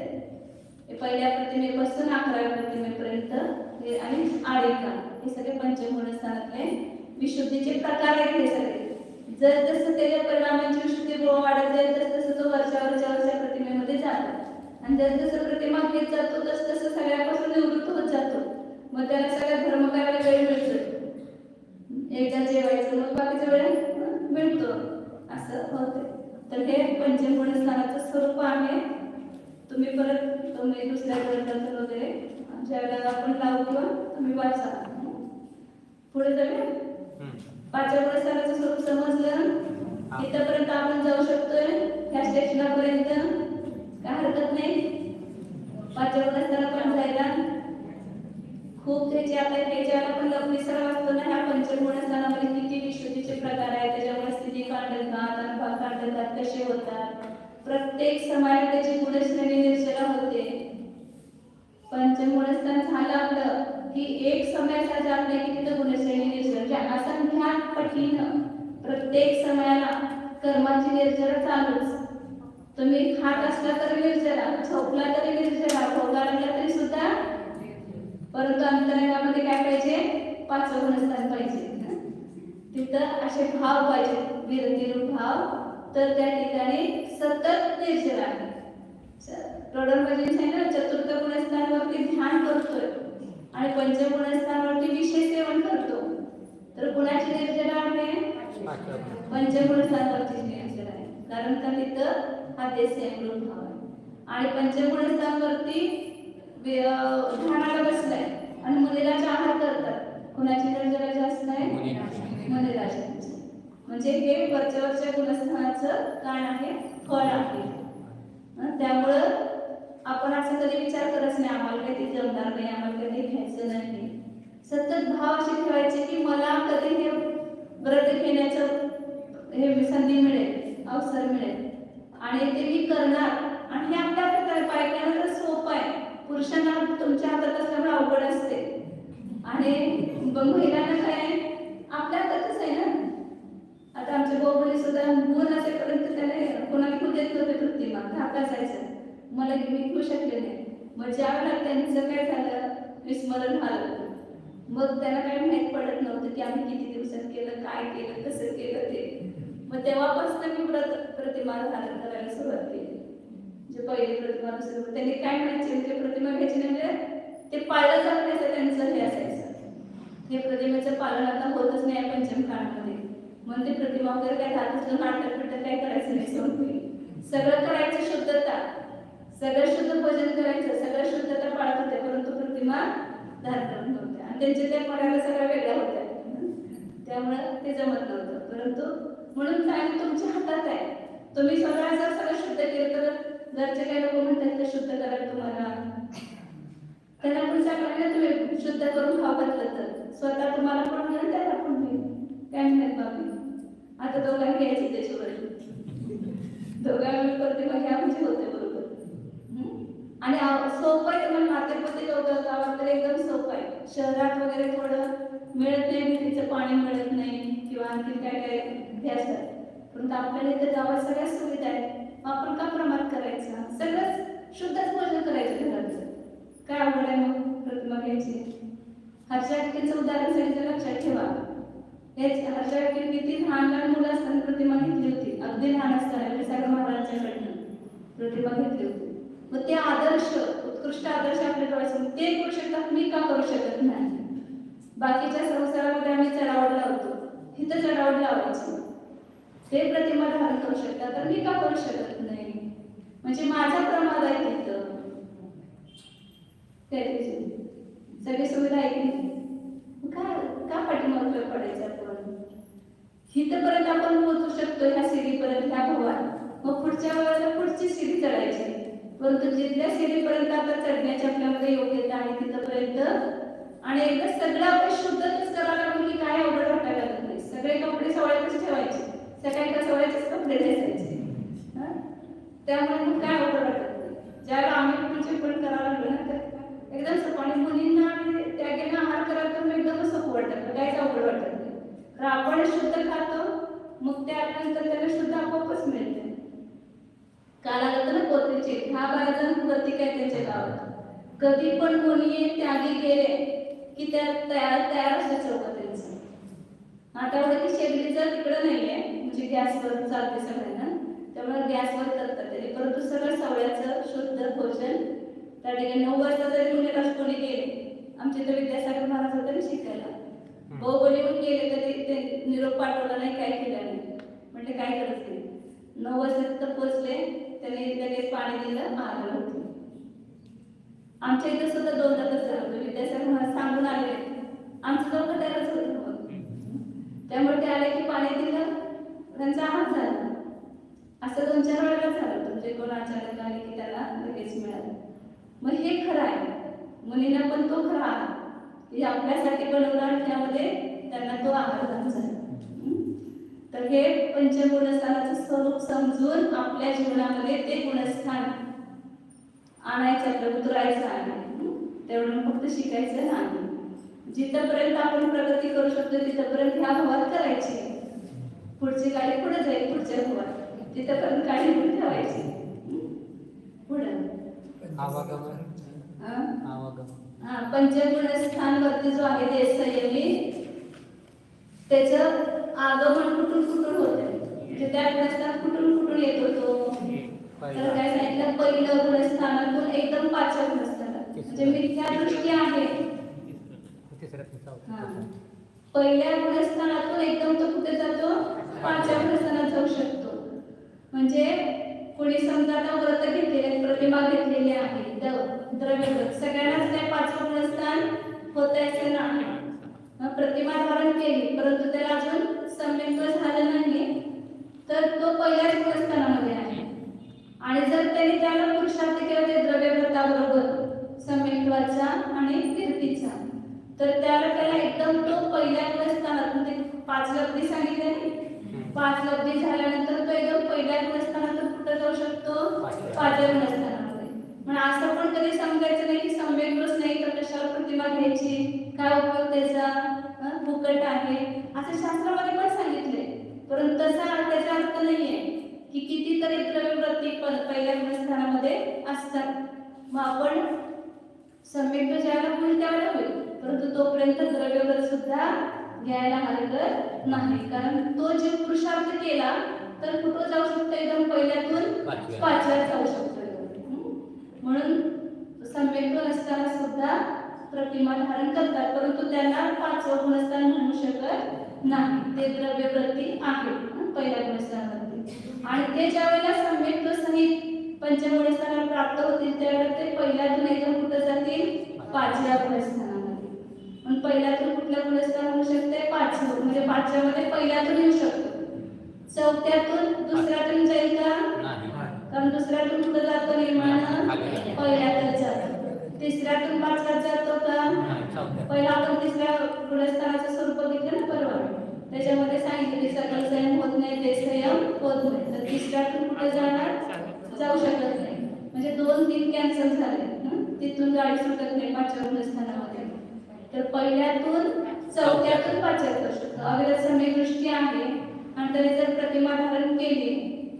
पहिल्या प्रतिमेपासून 11व्या प्रतिमेपर्यंत आणि आळिका हे सगळे पंचगुणस्थानातले विशुद्धीचे प्रकार आहेत. हे सगळे जसं त्याच्या परिणामांची विशुद्धी वाढत जाईल आणि जसं प्रतिमा घेत जातो तसं सगळ्यापासून निवृत्त होत जातो. मग त्याला सगळ्या धर्म करायला वेळ मिळतो, एकदा जेवायचं मग बाकीचा वेळ मिळतो असं होते. तर हे पंचमगुण स्थानाचं स्वरूप आहे. तुम्ही दुसऱ्या ग्रंथातून वगैरे ज्या वेळेला आपण लावतो तुम्ही वाचा. पुढे जाऊया. पाचव्या गुणस्थानाचं स्वरूप समजलं. इथपर्यंत आपण जाऊ शकतोय ह्या स्टेशनापर्यंत, काय हरकत नाही. पाचव्या गुणस्थानापर्यंत जायला खूप त्याची आता त्याच्याला पण लपणीसर वाचतो ना. ह्या पंचगुणस्थानामध्ये किती विशुद्धीचे प्रकार आहेत, त्याच्यामुळे स्थिती कांडकात अनुभाग कांडकात कसे होतात, प्रत्येक समायात त्याची गुणश्रेणी निर्जला होते. पंचगुणस्थान झालं आपलं की एक समयाचा जात नाही की तिथं गुणश्रेणी निर्जला, म्हणजे असंख्यात पटीनं प्रत्येक समयाला कर्माची निर्जला चालूच. तुम्ही खात असला तरी निर्जला, झोपला तरी निर्जला, भोगा लागला तरी सुद्धा. परंतु अंतरंगामध्ये काय पाहिजे? पाचवं गुणस्थान पाहिजे. तिथं असे भाव पाहिजे, विरतिरूप भाव. तर त्या ठिकाणी सतत निर्जला आहे. प्रौढांपासून सांगितलं चतुर्थ गुणस्थानावरती ध्यान करतोय आणि पंचगुणस्थानावरती विशेष सेवन करतो. तर गुणाची निर्जला आहे पंचगुणस्थानावरची निर्जला आहे, कारण का तिथं हा देशरूप भाव आहे. आणि पंचगुणस्थानावरती ध्यानाला बसलाय आणि मुलीलाचा आहार करतात. कुणाची निर्जला जास्त आहे? मुलीलाची. म्हणजे हे वरच्या गुणस्थानाचं काय आहे? फळ आहे. त्यामुळं आपण असं कधी विचार करत नाही आम्हाला काही ते जमणार नाही, आम्हाला कधी घ्यायचं नाही. सतत भाव असे ठेवायचे की मला कधी हे व्रत घेण्याचं हे संधी मिळेल, अवसर मिळेल आणि ते मी करणार. आणि हे आपल्या हातात बायकांना तर सोपं आहे, पुरुषांना तुमच्या हातात असल्यामुळे अवघड असते. आणि महिलांना काय आपल्या हातातच आहे ना. आता आमच्या भाऊबंदी सुद्धा गुण असेपर्यंत त्याने कोणाला घेऊ देत नव्हते प्रतिमा, धाक असायचं. मला मी घेऊ शकले नाही. मग ज्यावेळेला त्यांचं काय झालं, विस्मरण झालं, मग त्याला काही माहीत पडत नव्हतं की आम्ही किती दिवसात केलं, काय केलं, कसं केलं ते. मग तेव्हापासून मी व्रत प्रतिमा धारण करायला सुरुवात केली. जे पहिली प्रतिमा दुसरी, त्यांनी काय म्हणायचे म्हणजे प्रतिमा घ्यायची म्हणजे ते पाळलं जात नाही, त्यांचं हे असायचं. हे प्रतिमेचं पालन आता होतच नाही पंचमकांमध्ये. म्हणून ते प्रतिमा वगैरे काय जात असलं नाटक बिटक काय करायचं नाही. सगळं करायचं शुद्धता, सगळं शुद्ध भोजन करायचं, सगळं शुद्धता पाळत होते. परंतु प्रतिमा धारण करत नव्हत्या आणि त्यांच्या त्या मनाला सगळ्या वेगळ्या होत्या, त्यामुळं ते जमत नव्हतं. परंतु म्हणून काय तुमच्या हातात आहे. तुम्ही स्वतः जर सगळं शुद्ध केलं तर घरचे काही लोक म्हणतात ते शुद्ध करायला तुम्हाला, त्यांना पण सांगायला तुम्ही शुद्ध करून खाऊ घातलं तर स्वतः तुम्हाला पण मिळेल, त्याला पण मिळेल. काय म्हणत बाबी आता दोघांना घ्यायची त्याच्यावर, दोघांना प्रतिमा घ्या म्हणजे होते बरोबर. आणि सोपं आहे तुम्हाला नातेपती दोघं गावात तर एकदम सोपं आहे. शहरात वगैरे थोडं मिळत नाही, तिचं पाणी मिळत नाही किंवा आणखी काय काय हे असतात. परंतु आपल्याला इथे गावात सगळ्या सुविधा आहेत. आपण का प्रमाण करायचा, सगळंच शुद्धच भोजन करायचं घराचं. काय अवघड आहे मग प्रतिमा घ्यायची. हर्षा व्यक्तीचं उदाहरण सगळं लक्षात ठेवा. हेच हर्षा व्यक्ती किती लहान लहान मुलं असताना प्रतिमा घेतली होती, अगदी लहान असताना विसागर महाराजांच्याकडनं प्रतिमा घेतली होती. मग ते आदर्श, उत्कृष्ट आदर्श आपल्या डोळ्यासमोर ते करू शकतात, मी का करू शकत नाही. बाकीच्या संसारामध्ये आम्ही चढावड लावतो, इथं चढावड लावायची. ते प्रतिमा धारण करू शकतात तर मी का करू शकत नाही. म्हणजे माझा प्रमाद आहे तिथं. सगळी सुविधा आहे की का पाठीमागे पडायचं आपण. इथपर्यंत आपण पोहोचू शकतो, ह्या सीडीपर्यंत, ह्या भवात. मग पुढच्या वेळेला पुढची सीडी चढायची. परंतु जिथल्या सीडीपर्यंत आता चढण्याची आपल्यामध्ये योग्यता आहे तिथपर्यंत. आणि एकदा सगळं आपण शुद्धच करायला लागलो की काय अवघड वाटायला लागत नाही. सगळे कपडे सवळ्यातच ठेवायचे, सकाळी का सवळ्याचेच कपडे द्यायचे. त्यामुळे मग काय अवघड वाटत नाही. ज्यावेळेला आम्ही पुढचे पण करायला लागलो ना तर एकदम सोपं. आणि मुलींना आणि त्यागेना आहार करायला तर एकदम सोपं वाटतं, काहीच अवघड वाटत नाही. तर आपण शुद्ध खातो, मग त्यानंतर त्याला शुद्ध आपोआपच मिळते. काल आलं ना पोत्रीचे 10-12 जण प्रतीक आहे त्यांच्या गावात. कधी पण कोणी त्यागी गेले की त्या तयार असते चौकात त्यांचं. आता एवढं की शेगडीचं तिकडं नाहीये, म्हणजे गॅसवर चालते सगळ्यांना, त्यामुळे गॅसवर करतात ते. परंतु सगळं सवळ्याचं शुद्ध भोजन त्या ठिकाणी 9 वाजता जरी मुलीला कोणी गेले, आमच्या इथे विद्यासागर महाराज होते ना शिकायला, भाऊ कोणी पण गेले तरी ते निरोप पाठवला नाही, काय केलं नाही. म्हणजे काय करत नाही. 9 वाजता तिथं पोहोचले, त्यांनी लगेच पाणी दिलं, आलं होतं. आमच्या इथे सुद्धा 2 तास झालं होतं. विद्यासागर महाराज सांगून आले, आमचं दोघं त्यालाच होतं. त्यामुळे ते आले की पाणी दिलं, त्यांचा हात झाला. असं 2-4 वेळेला झालं. म्हणजे कोण अचानक आले की त्याला लगेच मिळालं. मग हे खरं आहे, मुलींना पण तो खरा आहे की आपल्यासाठी बनवणार, त्यामध्ये त्यांना तो आहार द्यायचा. तर हे पंचगुणस्थानाचं स्वरूप समजून आपल्या जीवनामध्ये ते गुणस्थान आणायचं, आपलं उतरायचं आहे. तेवढं फक्त शिकायचं नाही. जिथपर्यंत आपण प्रगती करू शकतो तिथपर्यंत ह्या भावात करायची. पुढची गाडी पुढे जाईल, पुढच्या भावात तिथपर्यंत गाडी पुढे ठेवायची. पुढं पंचगुणस्थान वरती जो आहे ते संयमी, त्याचं आगमन कुठून कुठून होते, म्हणजे त्या गुणस्थान कुठून कुठून येत होतो. तर काय सांगितलं, पहिलं गुणस्थानातून एकदम 5व्या गुणस्थानात, म्हणजे मिथ्या दृष्टी आहे. पहिल्या गुणस्थानातून एकदम तो कुठे जातो, 5व्या गुणस्थानात जाऊ शकतो. म्हणजे कोणी समजा आता व्रत घेतलेले, प्रतिमा घेतलेली आहे, द्रव्यव्रत, सगळ्यांनाच त्या 5वं गुणस्थान होतायचं नाही. प्रतिमा धारण केली परंतु त्याला अजून सम्यक्त्व झालं नाही, तर तो पहिल्याच गुणस्थानामध्ये आहे. आणि जर त्याने त्याला पुरुषार्थ केला ते द्रव्यव्रताबरोबर सम्यक्त्वाचा आणि कीर्तीचा, तर त्याला एकदम तो पहिल्या गुणस्थानात, म्हणजे 5 लब्धी सांगितले, 5 लब्धी झाल्यानंतर तो एकदम पहिल्या गुणस्थानातून कुठे जाऊ शकतो, 5व्या गुणस्थानामध्ये. म्हणजे असं पण कधी समजायचं नाही की सम्यक्त्वच नाही तर कशाला प्रतिमा घ्यायची, काय उपयोग त्याचा, फुकट आहे, असं शास्त्रामध्ये पण सांगितले. परंतु त्याचा अर्थ नाहीये की कितीतरी द्रव्यवृत्ती पहिल्या गुणस्थानामध्ये असतात. मग आपण सम्यक्त्व ज्याला होईल त्यावेळेला होईल, परंतु तोपर्यंत द्रव्यव्रत सुद्धा घ्यायला हरकत नाही. कारण तो जे पुरुषार्थ केला तर कुठं जाऊ शकतो, एकदम पहिल्यातून 5व्या जाऊ शकतो. म्हणून सम्यक्त्व नसताना सुद्धा प्रतिमा धारण करतात, परंतु त्यांना 5वं गुणस्थान म्हणू शकत नाही. ते द्रव्यवृत्ती आहे पहिल्या गुणस्थानामध्ये. आणि ते ज्या वेळेला सम्यक्त्व सहित पंचगुणस्थानाला प्राप्त होतील त्यावेळेला ते पहिल्यातून एकदम कुठं जातील, 5व्या गुणस्थानामध्ये. पण पहिल्यातून कुठल्या गुणस्थान होऊ शकते, 5वं, म्हणजे 5व्या मध्ये पहिल्यातून येऊ शकतो. 4थ्यातून दुसऱ्यातून जाईल का, कारण दुसऱ्यातून कुठं जातो निर्माण, पहिल्यातच जातो. 3ऱ्यातून 5व्यात जातो का, पहिला आपण 3ऱ्या गुणस्थानाचं स्वरूप बघितलं ना परवा, त्याच्यामध्ये सांगितलं की सकल संयम होत नाही, ते संयम होत नाही. तर 3ऱ्यातून कुठे जाणार, जाऊ शकत नाही. म्हणजे 2-3 कॅन्सल झाले, तिथून गाडी सुटत नाही 5व्या गुणस्थानामध्ये. तर पहिल्यातून 4थ्यातून 5व्यात जाऊ शकतो. अविरत सम्यक दृष्टी आहे आणि त्याने जर प्रतिमा धारण केली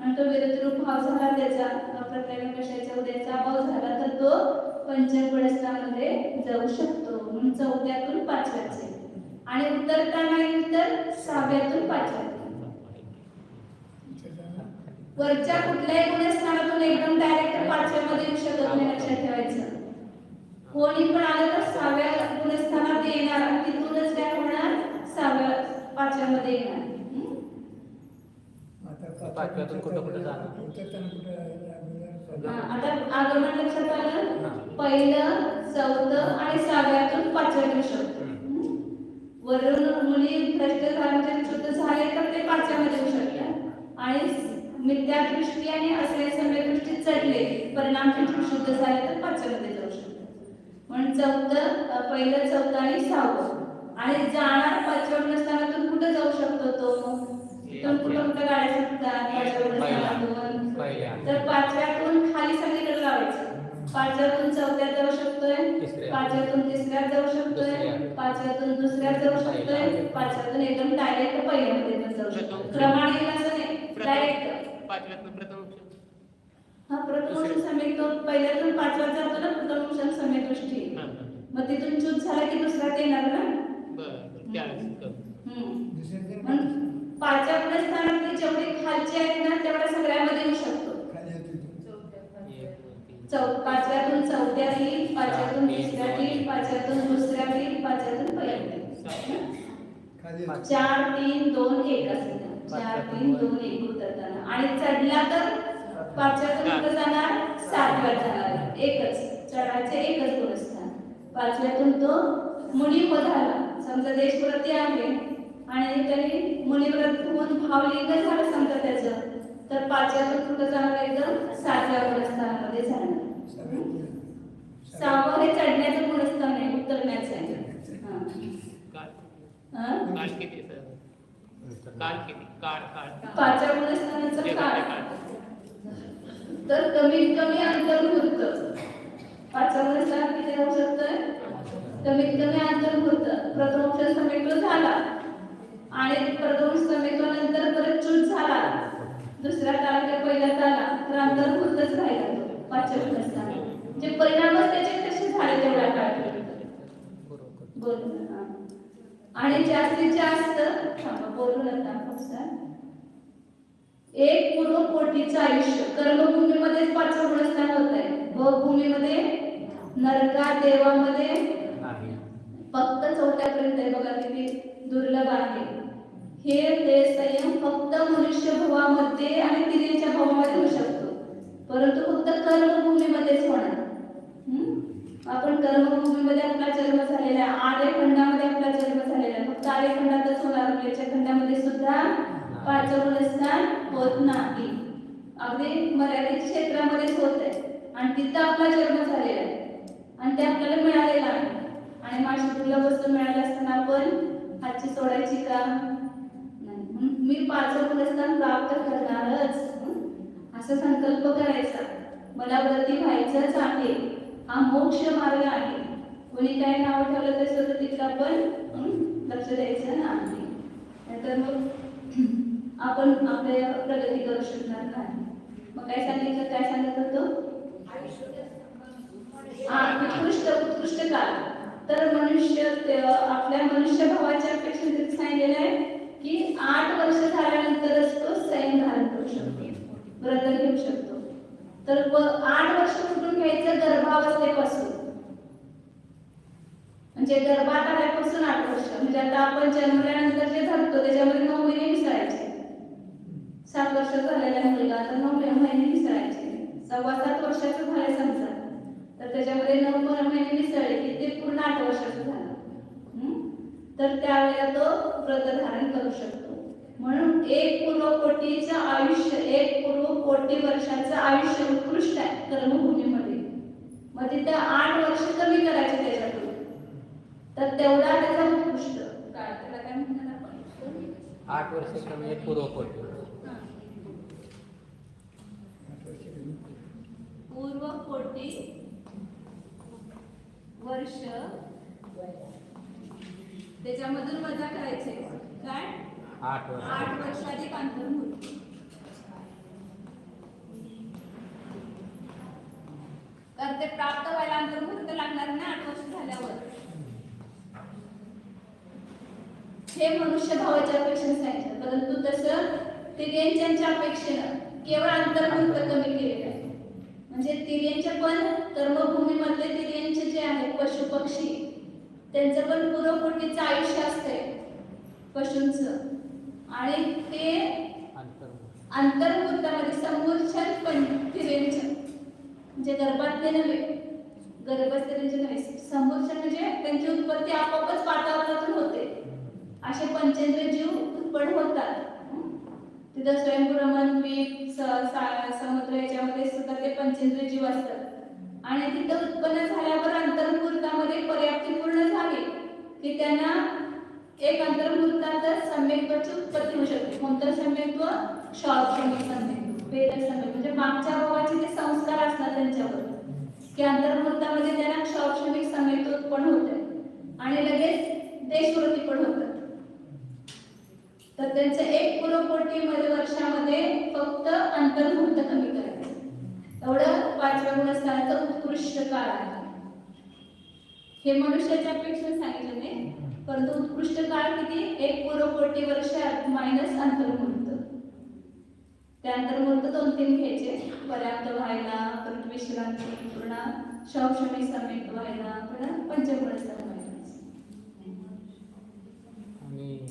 आणि तो विरत रूप भाव झाला, त्याचा प्रत्येक कशाचा उद्याचा भाव झाला, तर तो पंचगुणस्थानामध्ये जाऊ शकतो. म्हणून 4थ्यातून 5व्याचे आणि उतरताना येईल तर 6व्यातून 5व्यात. वरच्या कुठल्याही गुणस्थानातून एकदम डायरेक्ट 5व्या मध्ये येऊ शकत नाही, लक्षात ठेवायचं. कोणी पण आलं तर 6व्या गुणस्थानात येणार, तिथूनच काय होणार, 5व्या मध्ये येणार. पाचव्यातून कुठं कुठं जाणार, आता आगमन लक्षात आलं, पहिलं, 4थं आणि 6व्यातून 5व्यात येऊ शकतो. वरून मुली भ्रष्ट झाले, शुद्ध झाले तर ते 5व्या मध्ये येऊ शकतात. आणि मिथ्या दृष्टी आणि असल्या सम्यक दृष्टी चढले, परिणाम शुद्ध झाले तर 5व्या मध्ये जाऊ शकतात. म्हणून 4थं, पहिलं, 4थं आणि 6वं. आणि जाणार 5व्या गुणस्थानातून कुठं जाऊ शकतो तो, कुठं कुठं गाड्या सुटतात 5व्या गुणस्थानातून. तर 5व्यातून खाली सगळीकडे लावायचं. 5व्यातून 4थ्यात जाऊ शकतोय, 5व्यातून 3ऱ्यात जाऊ शकतोय, 5व्यातून 2ऱ्यात जाऊ शकतोय, 5व्यातून एकदम डायरेक्ट पहिल्यामध्ये जाऊ शकतो. क्रमाने असं नाही, डायरेक्ट 5व्यातून प्रथम प्रथम सम्यक, तो पहिल्यातून 5व्यात जातो ना, प्रथम सम्यक दृष्टी. मग तिथून चूक झाला की 2ऱ्यात येणार ना. बरं, 5व्या गुणस्थानातले जेवढे खालचे आहेत ना तेवढ्या सगळ्यामध्ये येऊ शकतो. पाचव्यातून चौथ्यात येईल, पाचव्यातून तिसऱ्यात येईल, पाचव्यातून दुसऱ्यात येईल, पाचव्यातून पहिल्यात येईल. 4 3 2 1 असं 4 3 2 1 उतरताना. आणि चढला तर पाचव्यातून कुठं जाणार? 7व्यात जाणार. एकच चढायचे एकच गुणस्थान. पाचव्यातून तो मुनिपद झाला. समजा देशव्रती आहे आणि त्यांनी मुनिव्रत होऊन भावलिंग झालं समजा त्याचं, तर पाचव्यातून कुठं जाणार? एकदम 7व्या गुणस्थानामध्ये जाणार. 6वं हे चढण्याचं गुणस्थान आहे, उतरण्याचं आहे. काळ किती सर? काळ किती? काळ 5व्या गुणस्थानाचं काळ. तर कमीत कमी अंतर्मुहूर्त 5व्या गुणस्थानात किती राहू शकतं? कमीत कमी अंतर्मुहूर्त. प्रथमोपचार समेट झाला आणि प्रथम समेटनंतर परत चूत झाला, दुसऱ्या तालुक्यात पहिल्यात आला तर अंतर्मुहूर्तच राहिला तो 5व्या गुणस्थानात. म्हणजे परिणामच त्याचे कसे झाले तेवढ्या काळापर्यंत. बरोबर. आणि जास्तीत जास्त बोलू नका एक पूर्व कोटीचं आयुष्य कर्मभूमीमध्येच 5वं गुणस्थान होत आहे. भवभूमीमध्ये नरकात देवामध्ये फक्त 4थ्यापर्यंत आहे. बघा किती दुर्लभ आहे हे. ते संयम फक्त मनुष्य भवामध्ये आणि तिरीच्या भवामध्ये होऊ शकतो, परंतु फक्त कर्मभूमीमध्येच होणार. आपण कर्मभूमीमध्ये आपला जन्म झालेला आहे, आर्यखंडामध्ये आपला जन्म झालेला आहे. फक्त आर्यखंडातच होणार, आपल्या खंडामध्ये सुद्धा 5वं गुणस्थान होत नाही. अगदी मर्यादित क्षेत्रामध्येच होत आहे आणि तिथं आपला जन्म झालेला आहे आणि ते आपल्याला मिळालेला आहे. आणि माझी दुर्लभ वस्तू मिळाली असताना आपण हातची सोडायची का? नाही. मी 5वं गुणस्थान प्राप्त करणारच असा संकल्प करायचा. मला व्रती व्हायचंच आहे, हा मोक्ष मार्ग आहे. कोणी काय नाव ठेवलं तर स्वतः तिथं आपण लक्ष द्यायचं नाही, नाहीतर मग आपण आपल्या प्रगती करू शकणार नाही. मग काय सांगितलं? काय सांगत होतो? उत्कृष्ट काळ. तर मनुष्य आपल्या मनुष्य भावाच्या अपेक्षेने सांगितलेलं आहे की 8 वर्ष झाल्यानंतरच तो संयम धारण करू शकतो, व्रत घेऊ शकतो. तर 8 वर्ष कुठून घ्यायचं? गर्भावस्थेपासून. म्हणजे गर्भात आल्यापासून 8 वर्ष. म्हणजे आता आपण जन्मल्यानंतर जे धरतो त्याच्यामध्ये 9 महिने मिसळायचे. 7 वर्ष झालेला मुलगा तर 9 महिने मिसळायचे. 7.25 वर्षाचं झालं समजा तर त्याच्यामध्ये 9 महिने मिसळले की ते पूर्ण 8 वर्षाचं झालं. तर त्यावेळेला तो व्रत धारण करू शकतो. म्हणून 1 पूर्व कोटीचं आयुष्य, 1 पूर्व कोटी वर्षाचं आयुष्य उत्कृष्ट आहे कर्मभूमीमध्ये. मग तिथे 8 वर्ष कमी करायचे त्याच्यातून, तर तेवढा त्याचा उत्कृष्ट काळ. त्याला काय म्हणतात आपण? 8 वर्ष कमी 1 पूर्व कोटी. पूर्व कोटी वर्ष त्याच्यामधून वजा करायचे. काय? 8 वर्ष. 8 वर्षाधिक अंतर्मुहूर्त. तर ते प्राप्त व्हायला अंतर्मुहूर्त लागणार ना 8 वर्ष झाल्यावर. हे मनुष्य भावाच्या अपेक्षेने सांगितलं, परंतु तसं तिर्यंच्या अपेक्षेनं केवळ अंतर्मुहूर्त कमी केलेलं आहे. म्हणजे तिर्यंचे पण कर्मभूमीमधले तिर्यंचे जे आहेत पशु पक्षी, त्यांचं पण पूर्व कोटीचं आयुष्य असतंय पशूंचं. आणि ते अंतर्मुहूर्तामध्ये समूर्छन पण तिर्यंचे म्हणजे गर्भातले नव्हे, गर्भस्थानाचे नव्हे, समूर्छन म्हणजे त्यांची उत्पत्ती आपोआपच वातावरणातून होते. असे पंचेंद्रिय जीव उत्पन्न होतात. तिथं स्वयंभूरमण, द्वीप, समुद्र याच्यामध्ये सुद्धा ते पंचेंद्रिय जीव असतात. आणि तिथं उत्पन्न झाल्यावर अंतर्मुहूर्तामध्ये पर्याप्ती पूर्ण झाली की त्यांना एक अंतर्मुहूर्तातच सम्यक्त्वाची उत्पत्ती होऊ शकते. कोणतं सम्यक्त्व? क्षौरक्षमिक सम्यक्त्व, वेदक सम्यक्त्व. म्हणजे मागच्या भावाचे ते संस्कार असतात त्यांच्यावर की अंतर्मुहूर्तामध्ये त्यांना क्षौरक्षमिक सम्यक्त्व उत्पन्न होते आणि लगेच देशवृत्ती पण होतात. तर त्यांचं 1 पूर्व कोटी वर्षामध्ये फक्त अंतर्मुहूर्त कमी करायचं, एवढं 5व्या गुणस्थानाचं उत्कृष्ट काळ आहे. हे मनुष्याच्या अपेक्षेने सांगितलं नाही, परंतु उत्कृष्ट काळ किती? 1 पूर्व कोटी वर्ष मायनस अंतर्मुहूर्त. त्यानंतर मूर्त 2-3 घ्यायचे, पर्याप्त व्हायला, परत विश्रांती, पुन्हा शवशमी समेत व्हायला, पुन्हा पंचमूळस्थान व्हायला.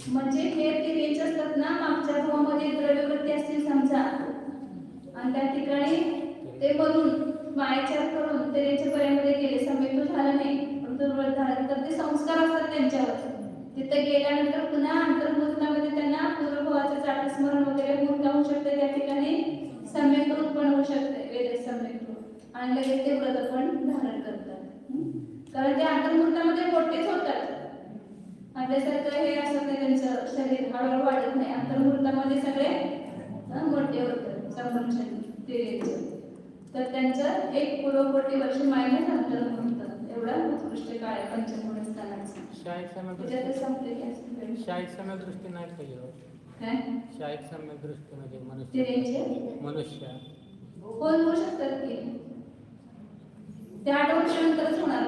म्हणजे हे तिघेच असतात ना, मागच्या भावामध्ये द्रव्यवृत्ती असतील समजा, आणि त्या ठिकाणी ते बनून मायाचार करून ते त्यांच्या पर्यामध्ये गेले, समेत झाला नाही पण दुर्बळ झाला, तर ते संस्कार असतात त्यांच्यावर. तिथे गेल्यानंतर पुन्हा अंतर्मुखतामध्ये त्यांना पूर्वभावाचं चाटस्मरण वगैरे होऊन जाऊ शकते, त्या ठिकाणी सम्यक रूप पण होऊ शकते, वेद सम्यक रूप, आणि लगेच ते व्रत पण धारण करतात. कारण ते अंतर्मुखतामध्ये मोठेच होतात, आपल्यासारखं हे असत नाही, त्यांचं शरीर हळूहळू वाढत नाही. अंतर्मुहूर्तामध्ये सगळे मोठे होतात संरक्षण पिरियडचं. तर त्यांचं 1 पूर्वकोटी वर्ष मायनस अंतर्मुहूर्त एवढा उत्कृष्ट काळ आहे पंचमूळस्थानाचा. शाहीत सम्यक दृष्टी नाही पाहिजे. काय शाहीत सम्यक दृष्टी म्हणजे मनुष्य होऊ शकतात की ते 8 वर्षानंतरच होणार.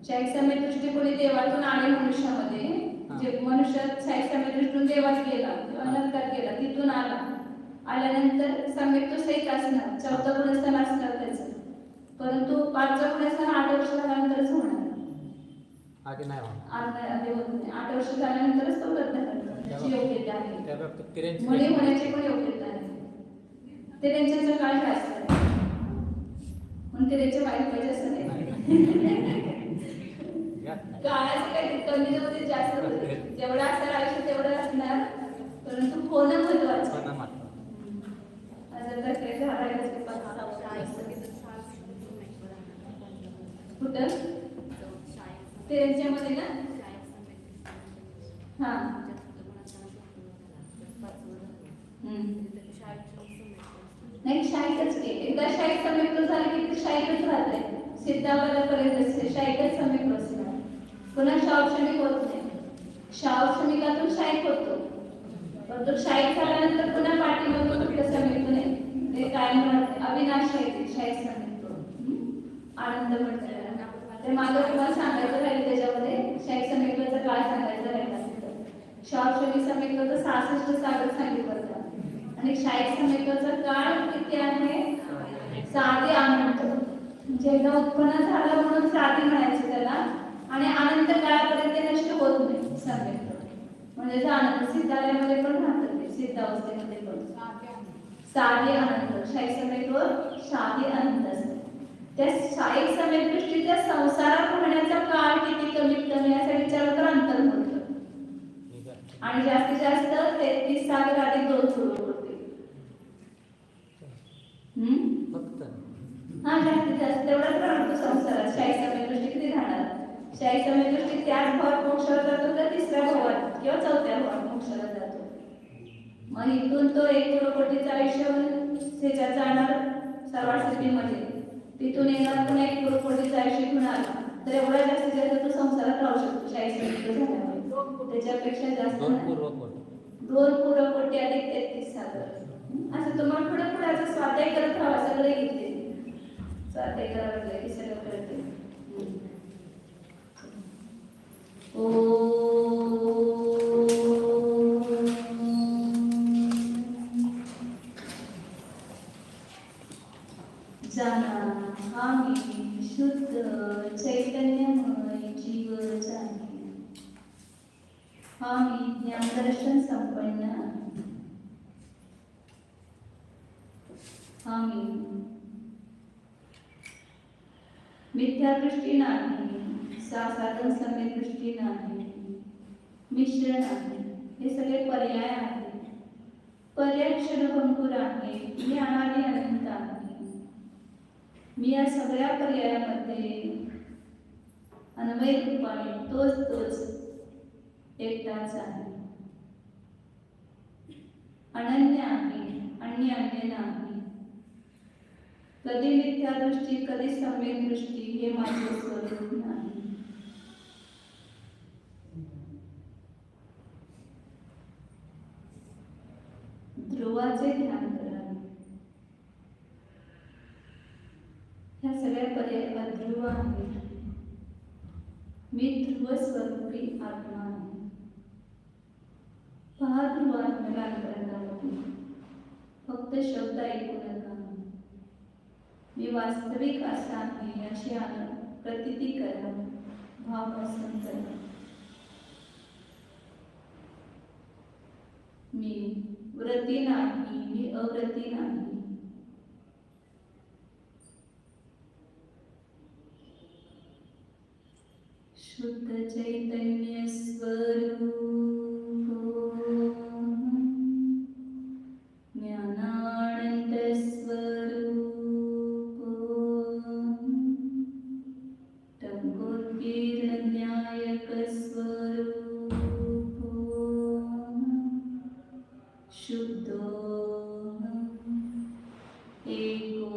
शाहीत सम्यक दृष्टी कोणी देवातून आले मनुष्यामध्ये, जे मनुष्यात शाहीत सम्यक दृष्टीतून देवात गेला किंवा नरकात गेला, तिथून आल्यानंतर सम्यक तो सहित असणार, 4थं गुणस्थान असणार त्याचं, परंतु 5चं गुणस्थान 8 वर्ष झाल्यानंतरच होणार. आधी नाही होणार, आधी होत नाही. 8 वर्ष झाल्यानंतरच तो व्रत करतो, त्याची योग्यता आहे. मुली होण्याची पण योग्यता आहे. ते त्यांच्या काळ जास्त आहे म्हणून ते त्यांच्या वाईट पाहिजे असं नाही. काळाचे काही कमी नव्हते, जास्त होते. जेवढं असणार आयुष्य तेवढं असणार, परंतु होणं महत्वाचं. कुठं त्यांच्यामध्ये ना, हा नाही शाहीतच के एकदा शाहीत समेत झालं की ते शाहीतच राहते, सिद्धावलापर्यंत शाहीतच समेत असणार. पुन्हा शावक्षणिक होत नाही, शावक्षणिकातून शाहीत होतो, परंतु शाहीत झाल्यानंतर पुन्हा पाठीमागून कुठं समेत नाही, ते काय म्हणतात अविनाश शाहीत समेत आनंद म्हणतात. ते माझं तुम्हाला सांगायचं राहील, त्याच्यामध्ये शाहीत समेतचा काळ सांगायचा राहिला. शावक्षणिक समेतचं 66 सागर सांगितलं होतं, आणि शाहीत समेतचा काळ किती आहे? साधी आनंद, म्हणजे एकदा उत्पन्न झालं म्हणून साधी म्हणायचं त्याला, आणि आनंद काळापर्यंत ते नष्ट होत नाही समेत, म्हणजे आनंद सिद्धालयामध्ये पण राहतात, ते सिद्धावस्थेमध्ये पण साधी आनंद. शाहीत समेतवर साधी आनंद असते. त्या शाहीत समेत दृष्टीच्या संसारात होण्याचा काळ किती कमीत कमी असा विचार तर अंतर्मुख, आणि जास्तीत जास्त 33 सागर अधिक 2 सुरू होते. हा जास्तीत जास्त तेवढाच राहतो संसारात. शाहीत समेत दृष्टी किती राहणार? शाहीत समेत दृष्टी त्याच भावात मोक्षाला जातो का 3ऱ्या भावात किंवा 4थ्या भावात मोक्षाला जातो. मग इथून तो 1 करोडकोटीचं आयुष्य ह्याच्यात जाणार सर्वात सिद्धीमध्ये, तिथून येणार पुन्हा 1 करोडकोटीचं आयुष्य घेऊन आला, तर एवढा जास्तीत जास्त तो संसारात राहू शकतो शाहीत समेत झाल्यामुळे. त्याच्यापेक्षा जास्त 2 पूर्वकोटी अधिक 33 सागर. असं तुम्हाला पुढे पुढे असं स्वाध्याय करत राहा, सगळे घेते स्वाध्याय करावं लागले की सगळं करते. जाना आम्ही शुद्ध चैतन्यमय जीव जाणे, आम्ही ज्ञानदर्शन संपन्न आहे, आम्ही मिथ्यादृष्टी नाही, साधन समेत दृष्टी नाही, मिश्रण आहे. हे सगळे पर्याय आहेत. पर्याय क्षणभंगुर आहे, मी अनादि अनंत आहे. मी या सगळ्या पर्यायामध्ये अन्वय रूपाने तोच एकटाच आहे, अनन्य आहे, अन्य नाही. कधी मिथ्या दृष्टी, कधी सम्यक दृष्टी, हे माझे स्वरूप नाही. ध्रुवाचे ध्यान करा. ह्या सगळ्या पर्याय अध्रुव आहेत. मी ध्रुव स्वरूपी आत्मा आहे. पहा ध्रुवात्म्याला अंतरंगामध्ये फक्त शब्द ऐकू नका. मी वास्तविक असा आहे अशी प्रतीती करा, भाव पसंत करा. मी व्रती नाही, मी अव्रती नाही. शुद्ध चैतन्य स्वरूप ज्ञानानंद स्वरूप टंकोत्कीर्णनायक स्वरूप शुद्धो एको